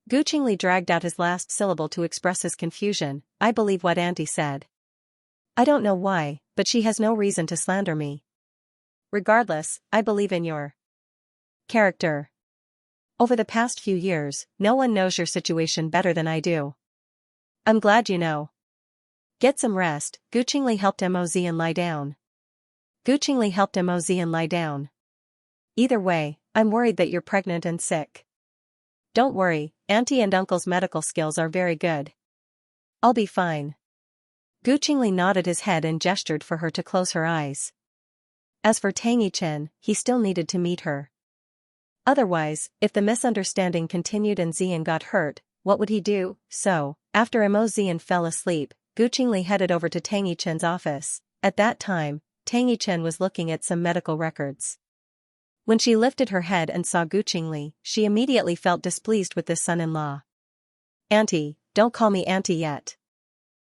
Guqingli dragged out his last syllable to express his confusion. I believe what auntie said. I don't know why, but she has no reason to slander me. Regardless, I believe in your character. Over the past few years, no one knows your situation better than I do. I'm glad you know. Get some rest, Guqingli helped Imo Xian lie down. Either way, I'm worried that you're pregnant and sick. Don't worry, auntie and uncle's medical skills are very good. I'll be fine. Guqingli nodded his head and gestured for her to close her eyes. As for Tang Yichen, he still needed to meet her. Otherwise, if the misunderstanding continued and Xian got hurt, what would he do? So, after Imo Xian fell asleep, Guqingli headed over to Tang Yichen's office. At that time, Tang Yichen was looking at some medical records. When she lifted her head and saw Guqingli, she immediately felt displeased with this son-in-law. Auntie, don't call me auntie yet.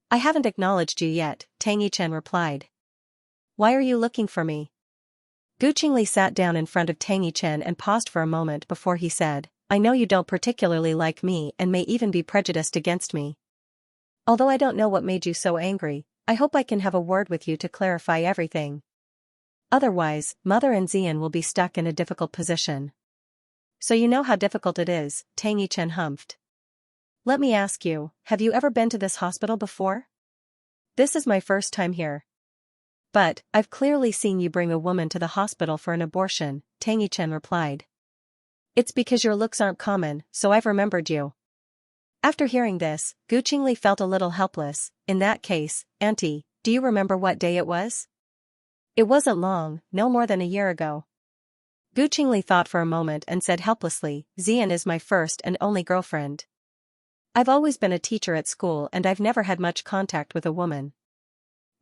I haven't acknowledged you yet, Tang Yichen replied. Why are you looking for me? Guqingli sat down in front of Tang Yichen and paused for a moment before he said, I know you don't particularly like me and may even be prejudiced against me. Although I don't know what made you so angry, I hope I can have a word with you to clarify everything. Otherwise, Mother and Xian will be stuck in a difficult position. So you know how difficult it is, Tang Yichen humphed. Let me ask you, have you ever been to this hospital before? This is my first time here. But, I've clearly seen you bring a woman to the hospital for an abortion, Tang Yichen replied. It's because your looks aren't common, so I've remembered you. After hearing this, Guqingli felt a little helpless. In that case, auntie, do you remember what day it was? It wasn't long, no more than a year ago. Guqingli thought for a moment and said helplessly, Xian is my first and only girlfriend. I've always been a teacher at school and I've never had much contact with a woman.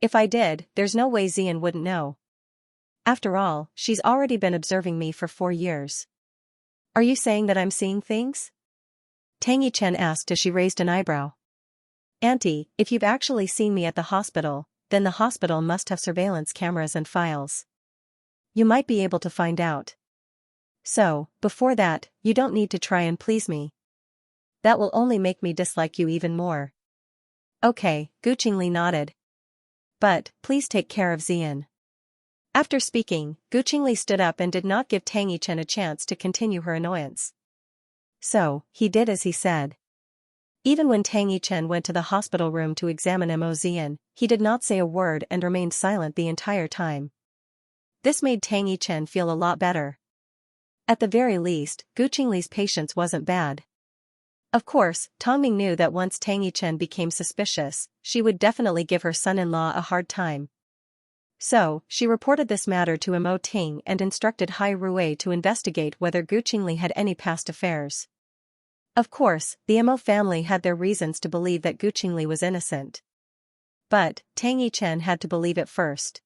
If I did, there's no way Xian wouldn't know. After all, she's already been observing me for 4 years. Are you saying that I'm seeing things? Tang Yichen asked as she raised an eyebrow. Auntie, if you've actually seen me at the hospital, then the hospital must have surveillance cameras and files. You might be able to find out. So, before that, you don't need to try and please me. That will only make me dislike you even more. Okay, Guqingli nodded. But, please take care of Xian. After speaking, Guqingli stood up and did not give Tang Yichen a chance to continue her annoyance. So, he did as he said. Even when Tang Yichen went to the hospital room to examine Imo Xian, he did not say a word and remained silent the entire time. This made Tang Yichen feel a lot better. At the very least, Guqingli's patience wasn't bad. Of course, Tongming knew that once Tang Yichen became suspicious, she would definitely give her son-in-law a hard time. So, she reported this matter to Imo Ting and instructed Hai Rui to investigate whether Guqingli had any past affairs. Of course, the Imo family had their reasons to believe that Guqingli was innocent. But, Tang Yichen had to believe it first.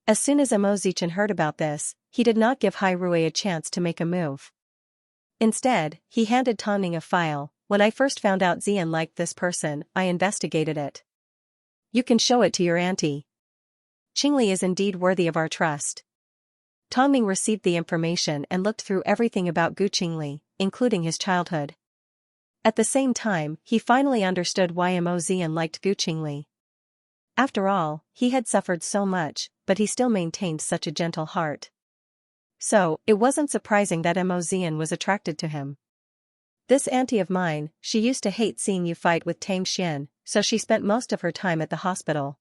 As soon as Imo Zichen heard about this, he did not give Hai Rui a chance to make a move. Instead, he handed Tongning a file. When I first found out Xian liked this person, I investigated it. You can show it to your auntie. Qingli is indeed worthy of our trust. Tongning received the information and looked through everything about Gu Qingli, including his childhood. At the same time, he finally understood why Mo Xian liked Gu Qingli. After all, he had suffered so much, but he still maintained such a gentle heart. So, it wasn't surprising that Mo Xian was attracted to him. This auntie of mine, she used to hate seeing you fight with Tang Xian, so she spent most of her time at the hospital.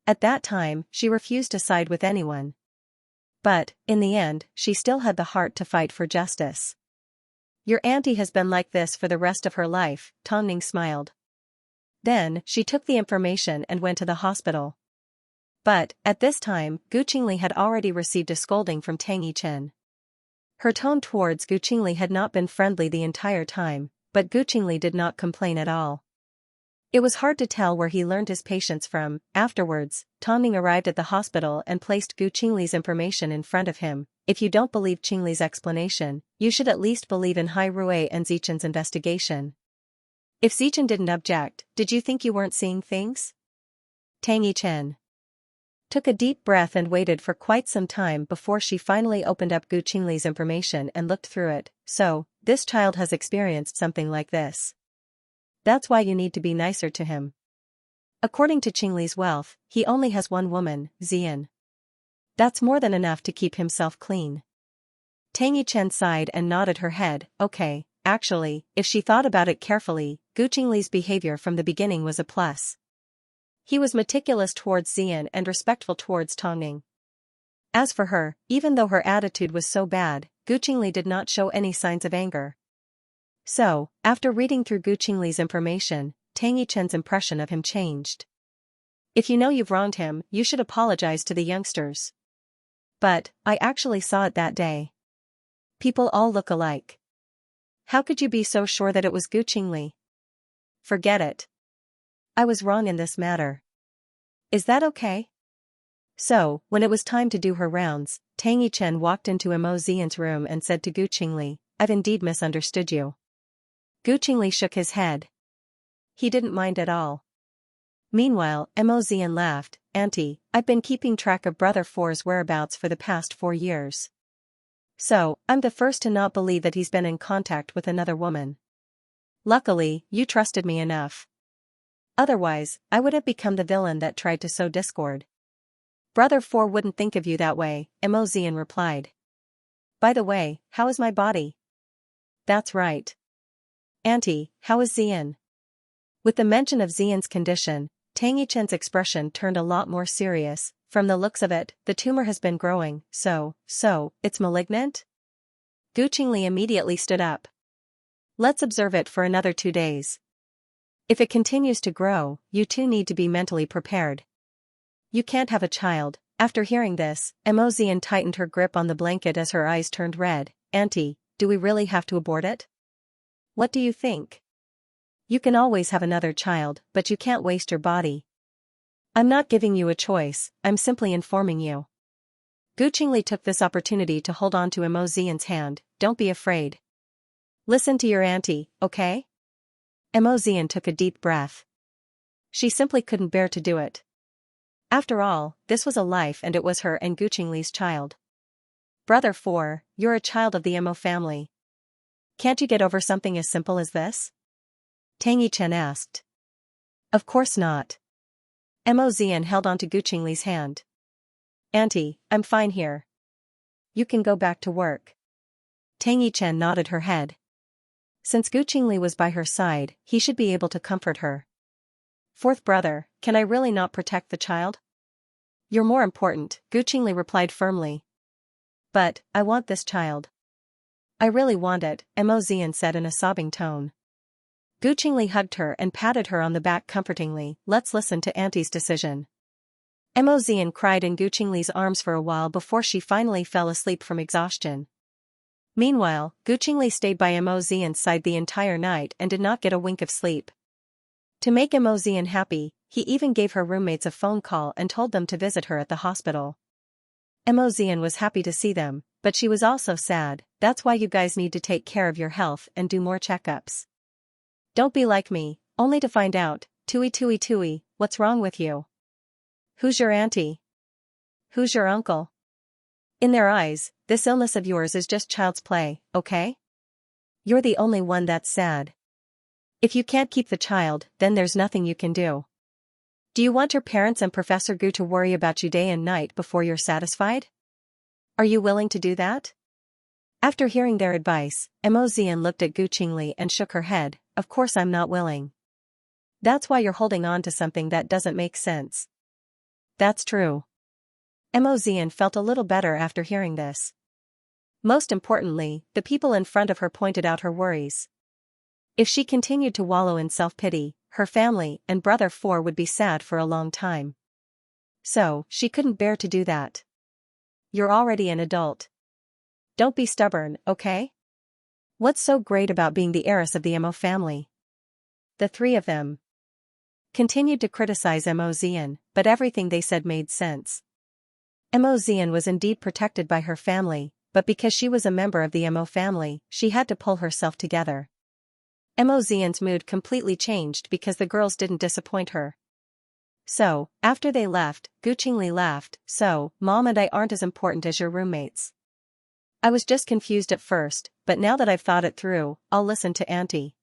At that time, she refused to side with anyone. But, in the end, she still had the heart to fight for justice. Your auntie has been like this for the rest of her life, Tongning smiled. Then, she took the information and went to the hospital. But, at this time, Gu Qingli had already received a scolding from Tang Yichen. Her tone towards Gu Qingli had not been friendly the entire time, but Gu Qingli did not complain at all. It was hard to tell where he learned his patience from. Afterwards, Tongning arrived at the hospital and placed Gu Qingli's information in front of him. If you don't believe Qingli's explanation, you should at least believe in Hai Rui and Zichen's investigation. If Zichen didn't object, did you think you weren't seeing things? Tang Yichen took a deep breath and waited for quite some time before she finally opened up Gu Qingli's information and looked through it. So, this child has experienced something like this. That's why you need to be nicer to him. According to Qingli's wealth, he only has one woman, Xian. That's more than enough to keep himself clean. Tang Yichen sighed and nodded her head. Okay, actually, if she thought about it carefully, Gu Qingli's behavior from the beginning was a plus. He was meticulous towards Xian and respectful towards Tongning. As for her, even though her attitude was so bad, Gu Qingli did not show any signs of anger. So, after reading through Gu Qingli's information, Tang Yichen's impression of him changed. If you know you've wronged him, you should apologize to the youngsters. But, I actually saw it that day. People all look alike. How could you be so sure that it was Gu Qingli? Forget it. I was wrong in this matter. Is that okay? So, when it was time to do her rounds, Tang Yichen walked into Mo Xian's room and said to Gu Qingli, I've indeed misunderstood you. Gu Qingli shook his head. He didn't mind at all. Meanwhile, Mo Xian laughed, Auntie, I've been keeping track of Brother Four's whereabouts for the past 4 years. So, I'm the first to not believe that he's been in contact with another woman. Luckily, you trusted me enough. Otherwise, I would have become the villain that tried to sow discord. Brother Four wouldn't think of you that way, Mo Xian replied. By the way, how is my body? That's right. Auntie, how is Xian? With the mention of Xian's condition, Tang Yichen's expression turned a lot more serious. From the looks of it, the tumor has been growing, so, it's malignant? Gu Qingli immediately stood up. Let's observe it for another 2 days. If it continues to grow, you two need to be mentally prepared. You can't have a child. After hearing this, Mo Xian tightened her grip on the blanket as her eyes turned red. Auntie, do we really have to abort it? What do you think? You can always have another child, but you can't waste your body. I'm not giving you a choice, I'm simply informing you. Gu Qingli took this opportunity to hold on to Mo Xian's hand. Don't be afraid. Listen to your auntie, okay? Mo Xian took a deep breath. She simply couldn't bear to do it. After all, this was a life and it was her and Gu Qingli's child. Brother Four, you're a child of the Mo family. Can't you get over something as simple as this? Tang Yichen asked. Of course not. Mo Xian held on to Gu Qingli's hand. Auntie, I'm fine here. You can go back to work. Tang Yichen nodded her head. Since Gu Qingli was by her side, he should be able to comfort her. Fourth brother, can I really not protect the child? You're more important, Gu Qingli replied firmly. But, I want this child. I really want it, Mo Xian said in a sobbing tone. Gu Qingli hugged her and patted her on the back comfortingly. Let's listen to Auntie's decision. Mo Xian cried in Gu Qingli's arms for a while before she finally fell asleep from exhaustion. Meanwhile, Gu Qingli stayed by Mo Xian's side the entire night and did not get a wink of sleep. To make Mo Xian happy, he even gave her roommates a phone call and told them to visit her at the hospital. Mo Xian was happy to see them. but she was also sad. That's why you guys need to take care of your health and do more checkups. Don't be like me, only to find out, tui, what's wrong with you? Who's your auntie? Who's your uncle? In their eyes, this illness of yours is just child's play, okay? You're the only one that's sad. If you can't keep the child, then there's nothing you can do. Do you want your parents and Professor Gu to worry about you day and night before you're satisfied? Are you willing to do that? After hearing their advice, Mo Xian looked at Gu Qingli and shook her head. Of course I'm not willing. That's why you're holding on to something that doesn't make sense. That's true. Mo Xian felt a little better after hearing this. Most importantly, the people in front of her pointed out her worries. If she continued to wallow in self-pity, her family and brother Four would be sad for a long time. So, she couldn't bear to do that. You're already an adult. Don't be stubborn, okay? What's so great about being the heiress of the Mo family? The three of them continued to criticize Mo Xian, but everything they said made sense. Mo Xian was indeed protected by her family, but because she was a member of the Mo family, she had to pull herself together. Mo Xian's mood completely changed because the girls didn't disappoint her. So, after they left, Gu Qingli laughed. So, Mom and I aren't as important as your roommates. I was just confused at first, but now that I've thought it through, I'll listen to Auntie.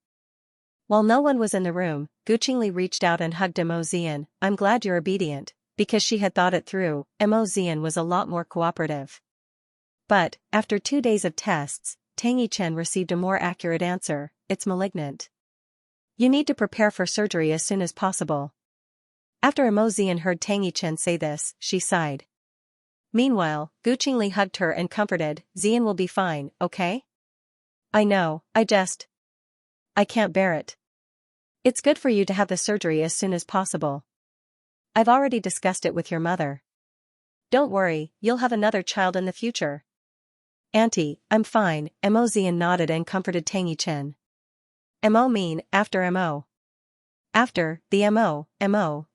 While no one was in the room, Gu Qingli reached out and hugged Mo Xian. I'm glad you're obedient. Because she had thought it through, Mo Xian was a lot more cooperative. But, after 2 days of tests, Tang Yichen received a more accurate answer: it's malignant. You need to prepare for surgery as soon as possible. After Mo Xian heard Tang Yichen say this, she sighed. Meanwhile, Gu Qingli hugged her and comforted. Xian will be fine, okay? I know, I can't bear it. It's good for you to have the surgery as soon as possible. I've already discussed it with your mother. Don't worry, you'll have another child in the future. Auntie, I'm fine. Mo Xian nodded and comforted Tang Yichen. Mo mean, after Mo. After, the Mo,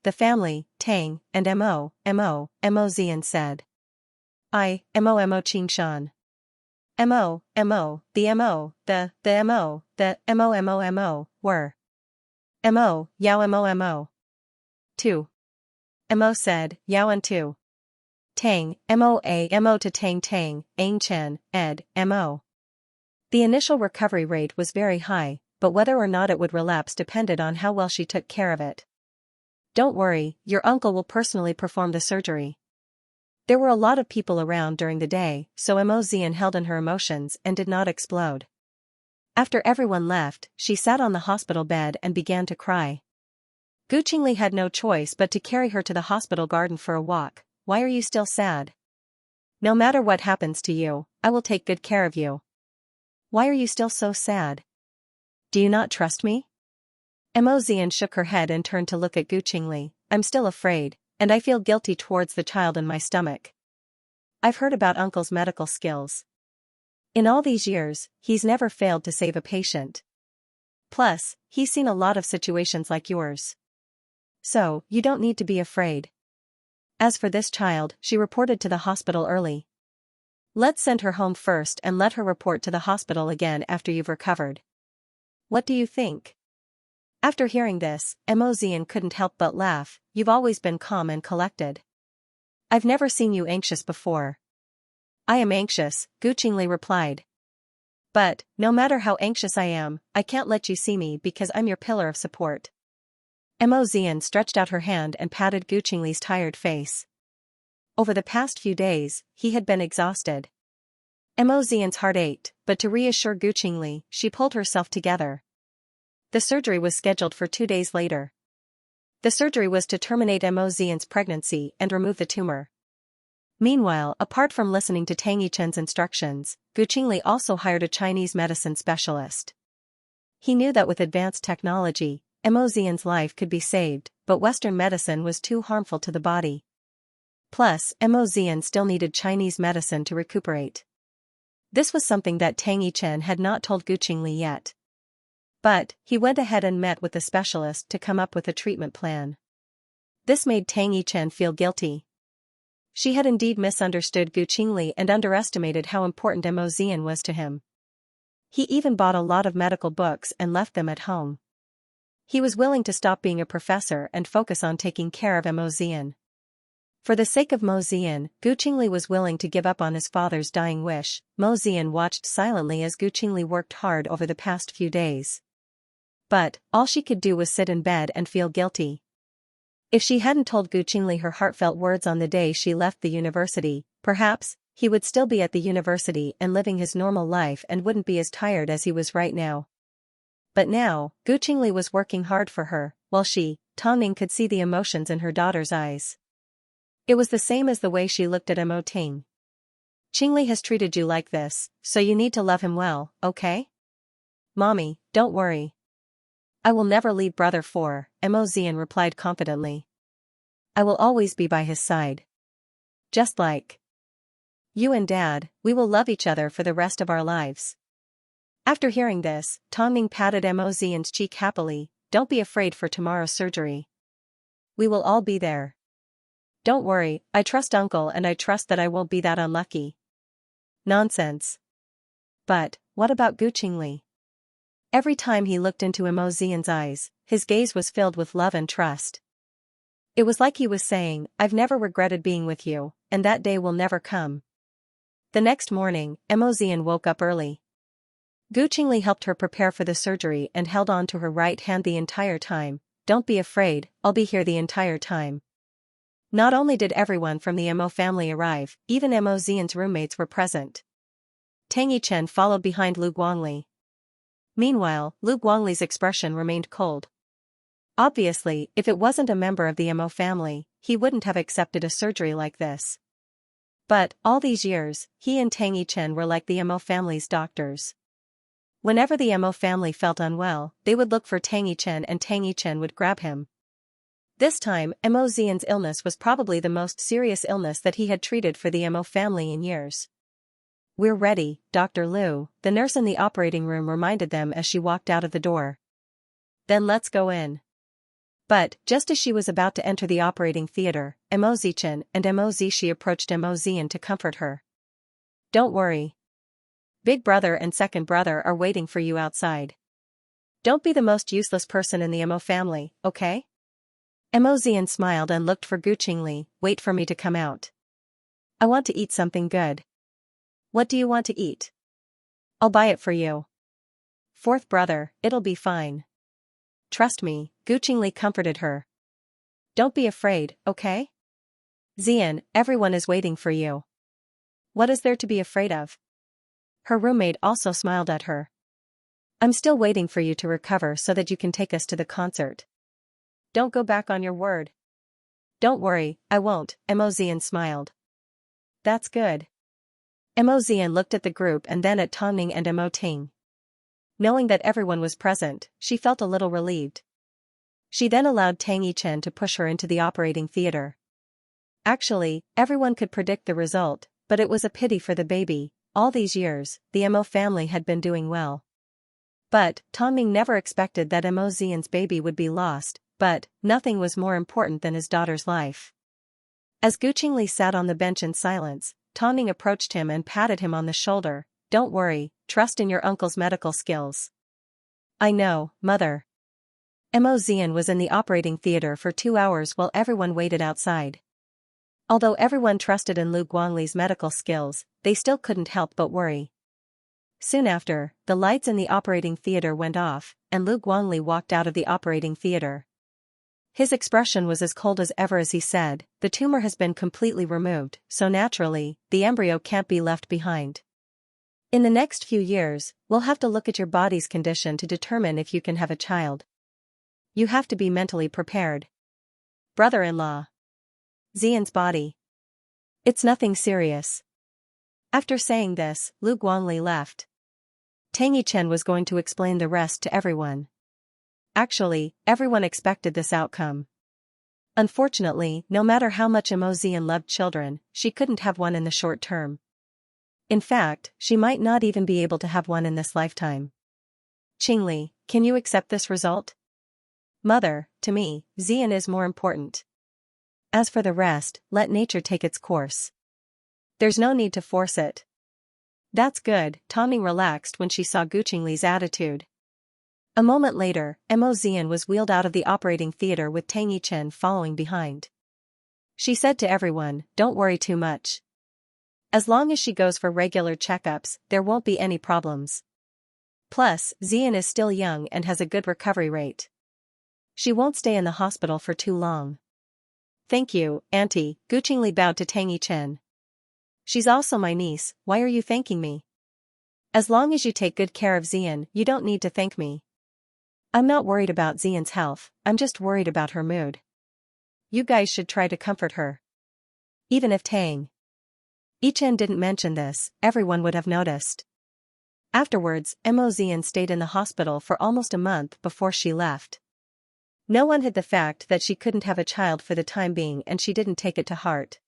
the family, Tang, and Mo Xian said. Mo Qingshan. Mo, the Mo, the Mo, the Mo, were. Mo, Yao Mo. 2. Mo said, Yao and 2. Tang, Mo to Tang, Ang Chen, ed, Mo. The initial recovery rate was very high, but whether or not it would relapse depended on how well she took care of it. Don't worry, your uncle will personally perform the surgery. There were a lot of people around during the day, so Mo Xian held in her emotions and did not explode. After everyone left, she sat on the hospital bed and began to cry. Gu Qingli had no choice but to carry her to the hospital garden for a walk. Why are you still sad? No matter what happens to you, I will take good care of you. Why are you still so sad? Do you not trust me? Mo Xian shook her head and turned to look at Gu Qingli. I'm still afraid, and I feel guilty towards the child in my stomach. I've heard about Uncle's medical skills. In all these years, he's never failed to save a patient. Plus, he's seen a lot of situations like yours. So, you don't need to be afraid. As for this child, she reported to the hospital early. Let's send her home first and let her report to the hospital again after you've recovered. What do you think? After hearing this, Mo Xian couldn't help but laugh. You've always been calm and collected. I've never seen you anxious before. I am anxious, Gu Qingli replied. But, no matter how anxious I am, I can't let you see me because I'm your pillar of support. Mo Xian stretched out her hand and patted Gu Qingli's tired face. Over the past few days, he had been exhausted. Mo Xian's heart ached, but to reassure Gu Qingli, she pulled herself together. The surgery was scheduled for 2 days later. The surgery was to terminate Mo Xian's pregnancy and remove the tumor. Meanwhile, apart from listening to Tang Yichen's instructions, Gu Qingli also hired a Chinese medicine specialist. He knew that with advanced technology, Mo Xian's life could be saved, but Western medicine was too harmful to the body. Plus, Mo Xian still needed Chinese medicine to recuperate. This was something that Tang Yichen had not told Gu Qingli yet. But, he went ahead and met with the specialist to come up with a treatment plan. This made Tang Yichen feel guilty. She had indeed misunderstood Gu Qingli and underestimated how important Mo Zian was to him. He even bought a lot of medical books and left them at home. He was willing to stop being a professor and focus on taking care of Mo Zian. For the sake of Mo Zian, Gu Qingli was willing to give up on his father's dying wish. Mo Zian watched silently as Gu Qingli worked hard over the past few days. But, all she could do was sit in bed and feel guilty. If she hadn't told Gu Qingli her heartfelt words on the day she left the university, perhaps, he would still be at the university and living his normal life and wouldn't be as tired as he was right now. But now, Gu Qingli was working hard for her, while she, Tongning, could see the emotions in her daughter's eyes. It was the same as the way she looked at Mo Ting. Qingli has treated you like this, so you need to love him well, okay? Mommy, don't worry. I will never leave brother for, Mo Zian replied confidently. I will always be by his side. Just like you and Dad, we will love each other for the rest of our lives. After hearing this, Tongning patted Mo Zian's cheek happily. Don't be afraid for tomorrow's surgery. We will all be there. Don't worry, I trust Uncle and I trust that I won't be that unlucky. Nonsense. But, what about Gu Qingli? Every time he looked into Mo Zian's eyes, his gaze was filled with love and trust. It was like he was saying, I've never regretted being with you, and that day will never come. The next morning, Mo Zian woke up early. Gu Qingli helped her prepare for the surgery and held on to her right hand the entire time. Don't be afraid, I'll be here the entire time. Not only did everyone from the Mo family arrive, even Mo Zian's roommates were present. Tang Yichen followed behind Lu Guangli. Meanwhile, Lu Guangli's expression remained cold. Obviously, if it wasn't a member of the Mo family, he wouldn't have accepted a surgery like this. But, all these years, he and Tang Yichen were like the Mo family's doctors. Whenever the Mo family felt unwell, they would look for Tang Yichen and Tang Yichen would grab him. This time, Mo Zian's illness was probably the most serious illness that he had treated for the Mo family in years. We're ready, Dr. Liu, the nurse in the operating room reminded them as she walked out of the door. Then let's go in. But, just as she was about to enter the operating theater, Mo Zichen and Mo Zishi approached Mo Zian to comfort her. Don't worry. Big brother and second brother are waiting for you outside. Don't be the most useless person in the Mo family, okay? Mo Zian smiled and looked for Gu Qingli. Wait for me to come out. I want to eat something good. What do you want to eat? I'll buy it for you. Fourth brother, it'll be fine. Trust me, Gu Qingli comforted her. Don't be afraid, okay? Zian, everyone is waiting for you. What is there to be afraid of? Her roommate also smiled at her. I'm still waiting for you to recover so that you can take us to the concert. Don't go back on your word. Don't worry, I won't, Mo Zian smiled. That's good. Mo Zian looked at the group and then at Tongning and Mo Ting. Knowing that everyone was present, she felt a little relieved. She then allowed Tang Yichen to push her into the operating theater. Actually, everyone could predict the result, but it was a pity for the baby. All these years, the Mo family had been doing well. But, Tongning never expected that Mo Zian's baby would be lost, but, nothing was more important than his daughter's life. As Gu Qingli sat on the bench in silence, Tongning approached him and patted him on the shoulder. Don't worry, trust in your uncle's medical skills. I know, mother. Mo Zian was in the operating theater for 2 hours while everyone waited outside. Although everyone trusted in Lu Guangli's medical skills, they still couldn't help but worry. Soon after, the lights in the operating theater went off, and Lu Guangli walked out of the operating theater. His expression was as cold as ever as he said, the tumor has been completely removed, so naturally, the embryo can't be left behind. In the next few years, we'll have to look at your body's condition to determine if you can have a child. You have to be mentally prepared. Brother-in-law. Zian's body. It's nothing serious. After saying this, Lu Guangli left. Tang Yichen was going to explain the rest to everyone. Actually, everyone expected this outcome. Unfortunately, no matter how much Mo Zian loved children, she couldn't have one in the short term. In fact, she might not even be able to have one in this lifetime. Qingli, can you accept this result? Mother, to me, Zian is more important. As for the rest, let nature take its course. There's no need to force it. That's good, Tongning relaxed when she saw Gu Qingli's attitude. A moment later, Mo Zian was wheeled out of the operating theater with Tang Yichen following behind. She said to everyone, "Don't worry too much. As long as she goes for regular checkups, there won't be any problems. Plus, Zian is still young and has a good recovery rate. She won't stay in the hospital for too long." "Thank you, Auntie," Gu Qingli bowed to Tang Yichen. "She's also my niece, why are you thanking me? As long as you take good care of Zian, you don't need to thank me. I'm not worried about Zian's health, I'm just worried about her mood. You guys should try to comfort her." Even if Tang Yichen didn't mention this, everyone would have noticed. Afterwards, Mo Zian stayed in the hospital for almost a month before she left. No one hid the fact that she couldn't have a child for the time being and she didn't take it to heart.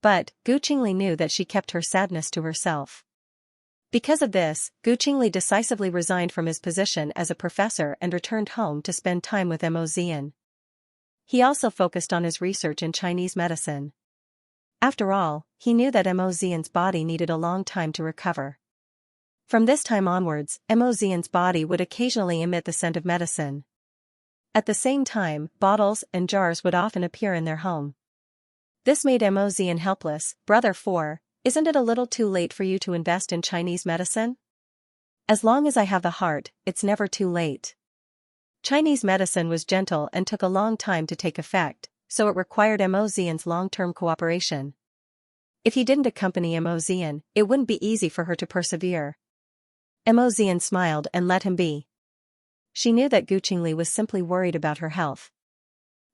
But, Gu Qingli knew that she kept her sadness to herself. Because of this, Gu Qingli decisively resigned from his position as a professor and returned home to spend time with Mo Zian. He also focused on his research in Chinese medicine. After all, he knew that Mo Zian's body needed a long time to recover. From this time onwards, Mo Zian's body would occasionally emit the scent of medicine. At the same time, bottles and jars would often appear in their home. This made Mo Zian helpless. "Brother 4, isn't it a little too late for you to invest in Chinese medicine? As long as I have the heart, it's never too late." Chinese medicine was gentle and took a long time to take effect, so it required Mo Zian's long-term cooperation. If he didn't accompany Mo Zian, it wouldn't be easy for her to persevere. Mo Zian smiled and let him be. She knew that Gu Qingli was simply worried about her health.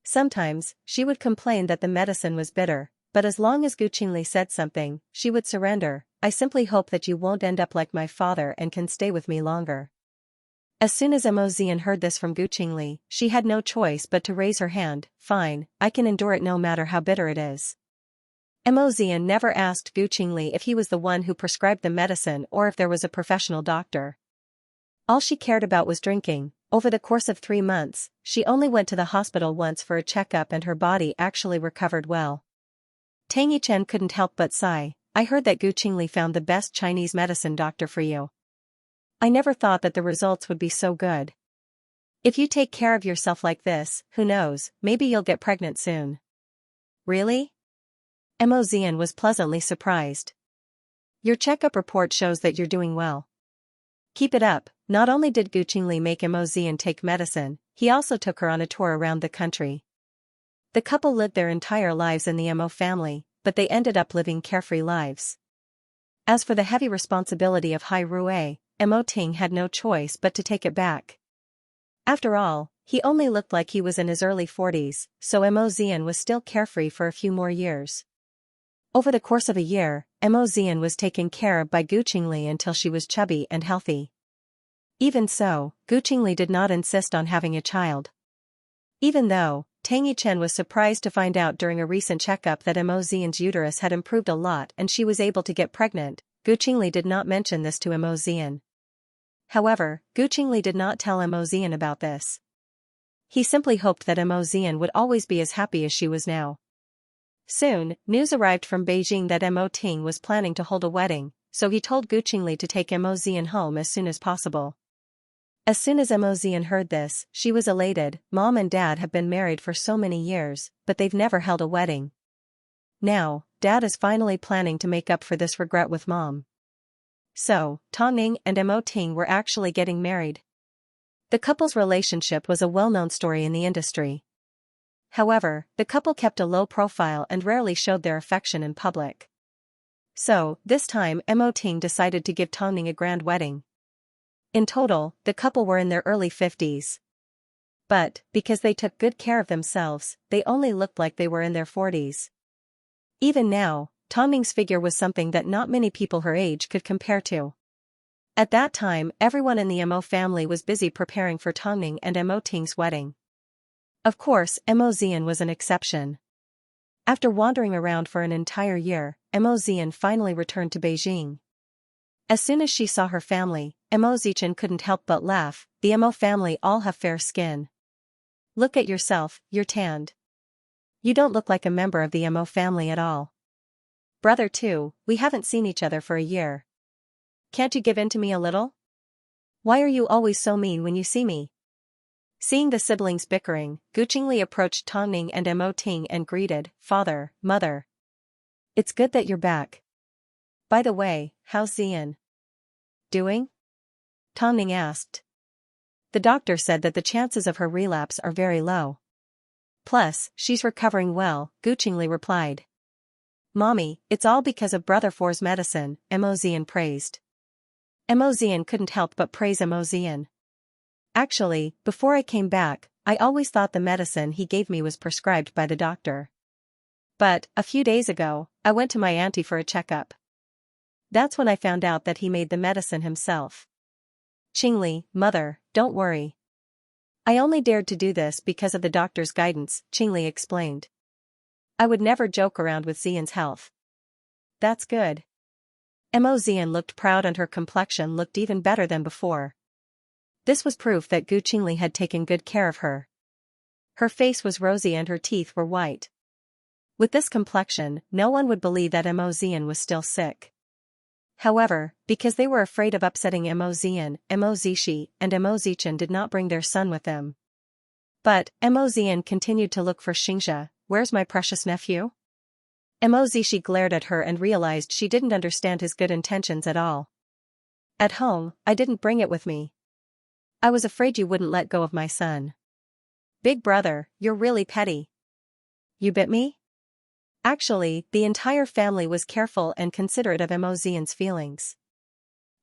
Sometimes, she would complain that the medicine was bitter, but as long as Gu Qingli said something, she would surrender. "I simply hope that you won't end up like my father and can stay with me longer." As soon as Mo Zian heard this from Gu Qingli, she had no choice but to raise her hand. "Fine, I can endure it no matter how bitter it is." Mo Zian never asked Gu Qingli if he was the one who prescribed the medicine or if there was a professional doctor. All she cared about was drinking. Over the course of 3 months, she only went to the hospital once for a checkup and her body actually recovered well. Tang Yichen couldn't help but sigh. "I heard that Gu Qingli found the best Chinese medicine doctor for you. I never thought that the results would be so good. If you take care of yourself like this, who knows, maybe you'll get pregnant soon." "Really?" Mo Zian was pleasantly surprised. "Your checkup report shows that you're doing well. Keep it up." Not only did Gu Qingli make Mo Zian take medicine, he also took her on a tour around the country. The couple lived their entire lives in the Mo family, but they ended up living carefree lives. As for the heavy responsibility of Hai Rui, Mo Ting had no choice but to take it back. After all, he only looked like he was in his early 40s, so Mo Zian was still carefree for a few more years. Over the course of a year, Mo Zian was taken care of by Gu Qingli until she was chubby and healthy. Even so, Gu Qingli did not insist on having a child. Even though, Tang Yichen was surprised to find out during a recent checkup that Mo Zian's uterus had improved a lot and she was able to get pregnant, Gu Qingli did not mention this to Mo Zian. However, Gu Qingli did not tell Mo Zian about this. He simply hoped that Mo Zian would always be as happy as she was now. Soon, news arrived from Beijing that Mo Ting was planning to hold a wedding, so he told Gu Qingli to take Mo Zian home as soon as possible. As soon as Mo Zian heard this, she was elated. Mom and Dad have been married for so many years, but they've never held a wedding. Now, Dad is finally planning to make up for this regret with Mom. So, Tongning and Mo Ting were actually getting married. The couple's relationship was a well-known story in the industry. However, the couple kept a low profile and rarely showed their affection in public. So, this time Mo Ting decided to give Tongning a grand wedding. In total, the couple were in their early 50s. But, because they took good care of themselves, they only looked like they were in their 40s. Even now, Tongning's figure was something that not many people her age could compare to. At that time, everyone in the Mo family was busy preparing for Tongning and Mo Ting's wedding. Of course, Mo Zian was an exception. After wandering around for an entire year, Mo Zian finally returned to Beijing. As soon as she saw her family, Mo Zichen couldn't help but laugh. "The Mo family all have fair skin. Look at yourself, you're tanned. You don't look like a member of the Mo family at all. Brother too, we haven't seen each other for a year. Can't you give in to me a little? Why are you always so mean when you see me? Seeing the siblings bickering, Gu Qingli approached Tong Ning and Mo Ting and greeted, "Father, Mother. It's good that you're back. By the way, how's Xian doing?" Tong Ning asked. The doctor said that the chances of her relapse are very low. Plus, she's recovering well, Gu Qingli replied. Mommy, it's all because of Brother Four's medicine, Mo Xian praised. Mo Xian couldn't help but praise Mo Xian. Actually, before I came back, I always thought the medicine he gave me was prescribed by the doctor. But, a few days ago, I went to my auntie for a checkup. That's when I found out that he made the medicine himself. Qingli, Mother, don't worry. I only dared to do this because of the doctor's guidance, Qingli explained. I would never joke around with Xian's health. That's good. Mo Xian looked proud and her complexion looked even better than before. This was proof that Gu Qingli had taken good care of her. Her face was rosy and her teeth were white. With this complexion, no one would believe that Mo Xian was still sick. However, because they were afraid of upsetting Mo Xian, Mo Zixi and Mo Zichen did not bring their son with them. But, Mo Xian continued to look for Xianxia. Where's my precious nephew? Mo Zixi glared at her and realized she didn't understand his good intentions at all. At home, I didn't bring it with me. I was afraid you wouldn't let go of my son. Big brother, you're really petty. You bit me? Actually, the entire family was careful and considerate of Mo Xian's feelings.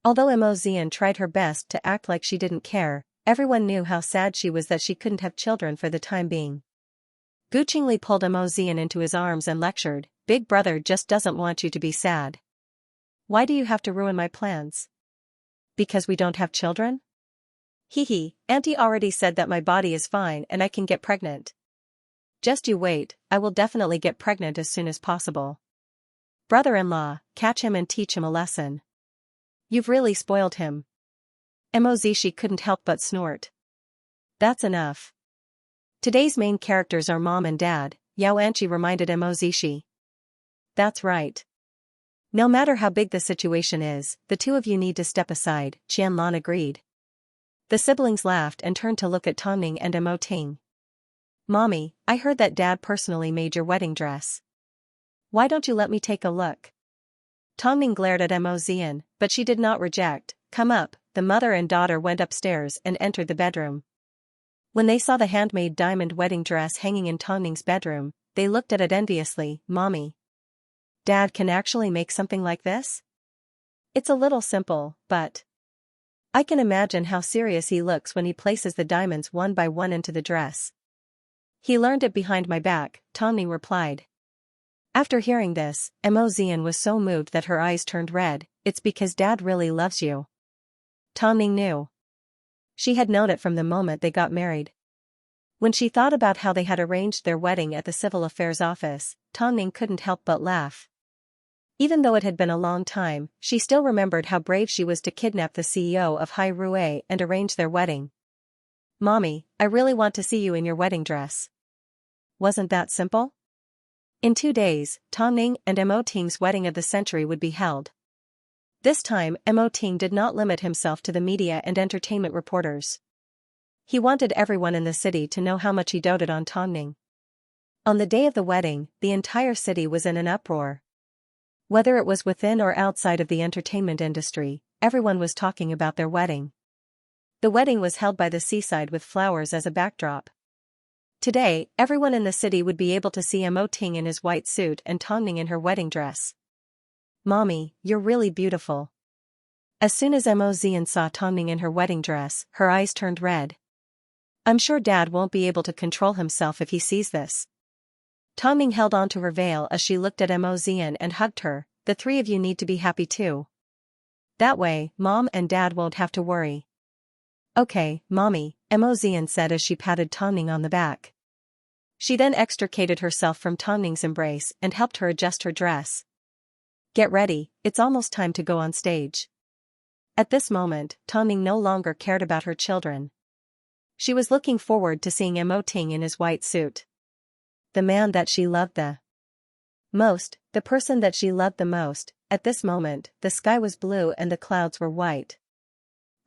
Although Mo Xian tried her best to act like she didn't care, everyone knew how sad she was that she couldn't have children for the time being. Gu Qingli pulled Mo Xian into his arms and lectured, Big brother just doesn't want you to be sad. Why do you have to ruin my plans? Because we don't have children? Hee, Auntie already said that my body is fine and I can get pregnant. Just you wait, I will definitely get pregnant as soon as possible. Brother-in-law, catch him and teach him a lesson. You've really spoiled him. Mo Zixi couldn't help but snort. That's enough. Today's main characters are Mom and Dad, Yao Anqi reminded Mo Zixi. That's right. No matter how big the situation is, the two of you need to step aside, Qianlan agreed. The siblings laughed and turned to look at Tong Ning and Mo Ting. Mommy, I heard that Dad personally made your wedding dress. Why don't you let me take a look? Tong Ning glared at Mo Xian, but she did not reject. Come up, the mother and daughter went upstairs and entered the bedroom. When they saw the handmade diamond wedding dress hanging in Tong Ning's bedroom, they looked at it enviously. Mommy. Dad can actually make something like this? It's a little simple, but I can imagine how serious he looks when he places the diamonds one by one into the dress. He learned it behind my back, Tong Ning replied. After hearing this, Mo Xian was so moved that her eyes turned red. It's because Dad really loves you. Tong Ning knew. She had known it from the moment they got married. When she thought about how they had arranged their wedding at the Civil Affairs office, Tong Ning couldn't help but laugh. Even though it had been a long time, she still remembered how brave she was to kidnap the CEO of Hai Rui and arrange their wedding. Mommy, I really want to see you in your wedding dress. Wasn't that simple? In 2 days, Tong Ning and Mo Ting's wedding of the century would be held. This time, Mo Ting did not limit himself to the media and entertainment reporters. He wanted everyone in the city to know how much he doted on Tong Ning. On the day of the wedding, the entire city was in an uproar. Whether it was within or outside of the entertainment industry, everyone was talking about their wedding. The wedding was held by the seaside with flowers as a backdrop. Today, everyone in the city would be able to see Mo Ting in his white suit and Tong Ning in her wedding dress. Mommy, you're really beautiful. As soon as Mo Xian saw Tong Ning in her wedding dress, her eyes turned red. I'm sure Dad won't be able to control himself if he sees this. Tong Ning held on to her veil as she looked at Mo Xian and hugged her. The three of you need to be happy too. That way, Mom and Dad won't have to worry. Okay, Mommy, Mo Xian said as she patted Tong Ning on the back. She then extricated herself from Tong Ning's embrace and helped her adjust her dress. Get ready, it's almost time to go on stage. At this moment, Tong Ning no longer cared about her children. She was looking forward to seeing Mo Ting in his white suit. the man that she loved the most, the person that she loved the most. At this moment, the sky was blue and the clouds were white.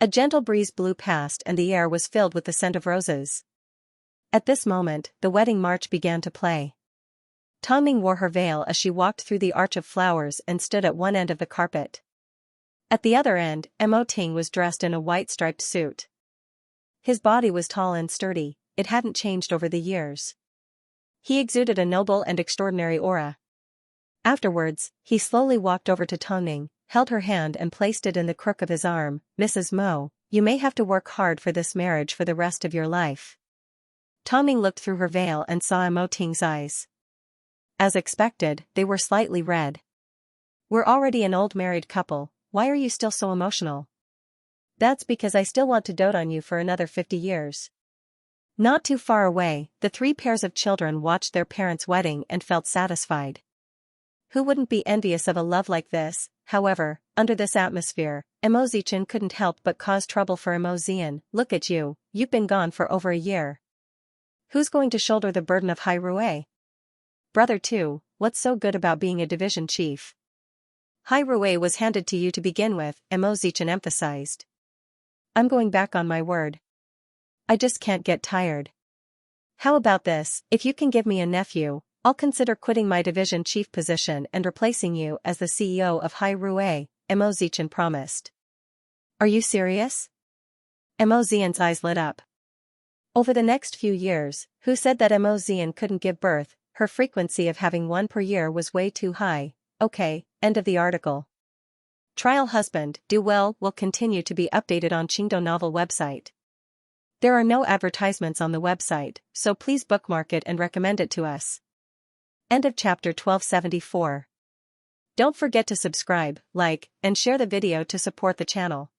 A gentle breeze blew past and the air was filled with the scent of roses. At this moment, the wedding march began to play. Tongming wore her veil as she walked through the arch of flowers and stood at one end of the carpet. At the other end, Mo Ting was dressed in a white striped suit. His body was tall and sturdy, it hadn't changed over the years. He exuded a noble and extraordinary aura. Afterwards, he slowly walked over to Tongming, held her hand and placed it in the crook of his arm. "Mrs. Mo, you may have to work hard for this marriage for the rest of your life." Tongming looked through her veil and saw Mo Ting's eyes. As expected, they were slightly red. "We're already an old married couple, why are you still so emotional?" "That's because I still want to dote on you for another 50 years. Not too far away, the three pairs of children watched their parents' wedding and felt satisfied. Who wouldn't be envious of a love like this? However, under this atmosphere, Mo Zichin couldn't help but cause trouble for Mo Zian. "Look at you, you've been gone for over a year. Who's going to shoulder the burden of Hai Rui? Brother too, what's so good about being a division chief? Hai Rui was handed to you to begin with," Mo Zichin emphasized. "I'm going back on my word. I just can't get tired. How about this, if you can give me a nephew, I'll consider quitting my division chief position and replacing you as the CEO of Hai Rui," Mo Zichin promised. "Are you serious?" Mo Zian's eyes lit up. Over the next few years, who said that Mo Zian couldn't give birth? Her frequency of having one per year was way too high. Okay, end of the article. Trial husband, do well, will continue to be updated on Qingdao novel website. There are no advertisements on the website, so please bookmark it and recommend it to us. End of chapter 1274. Don't forget to subscribe, like, and share the video to support the channel.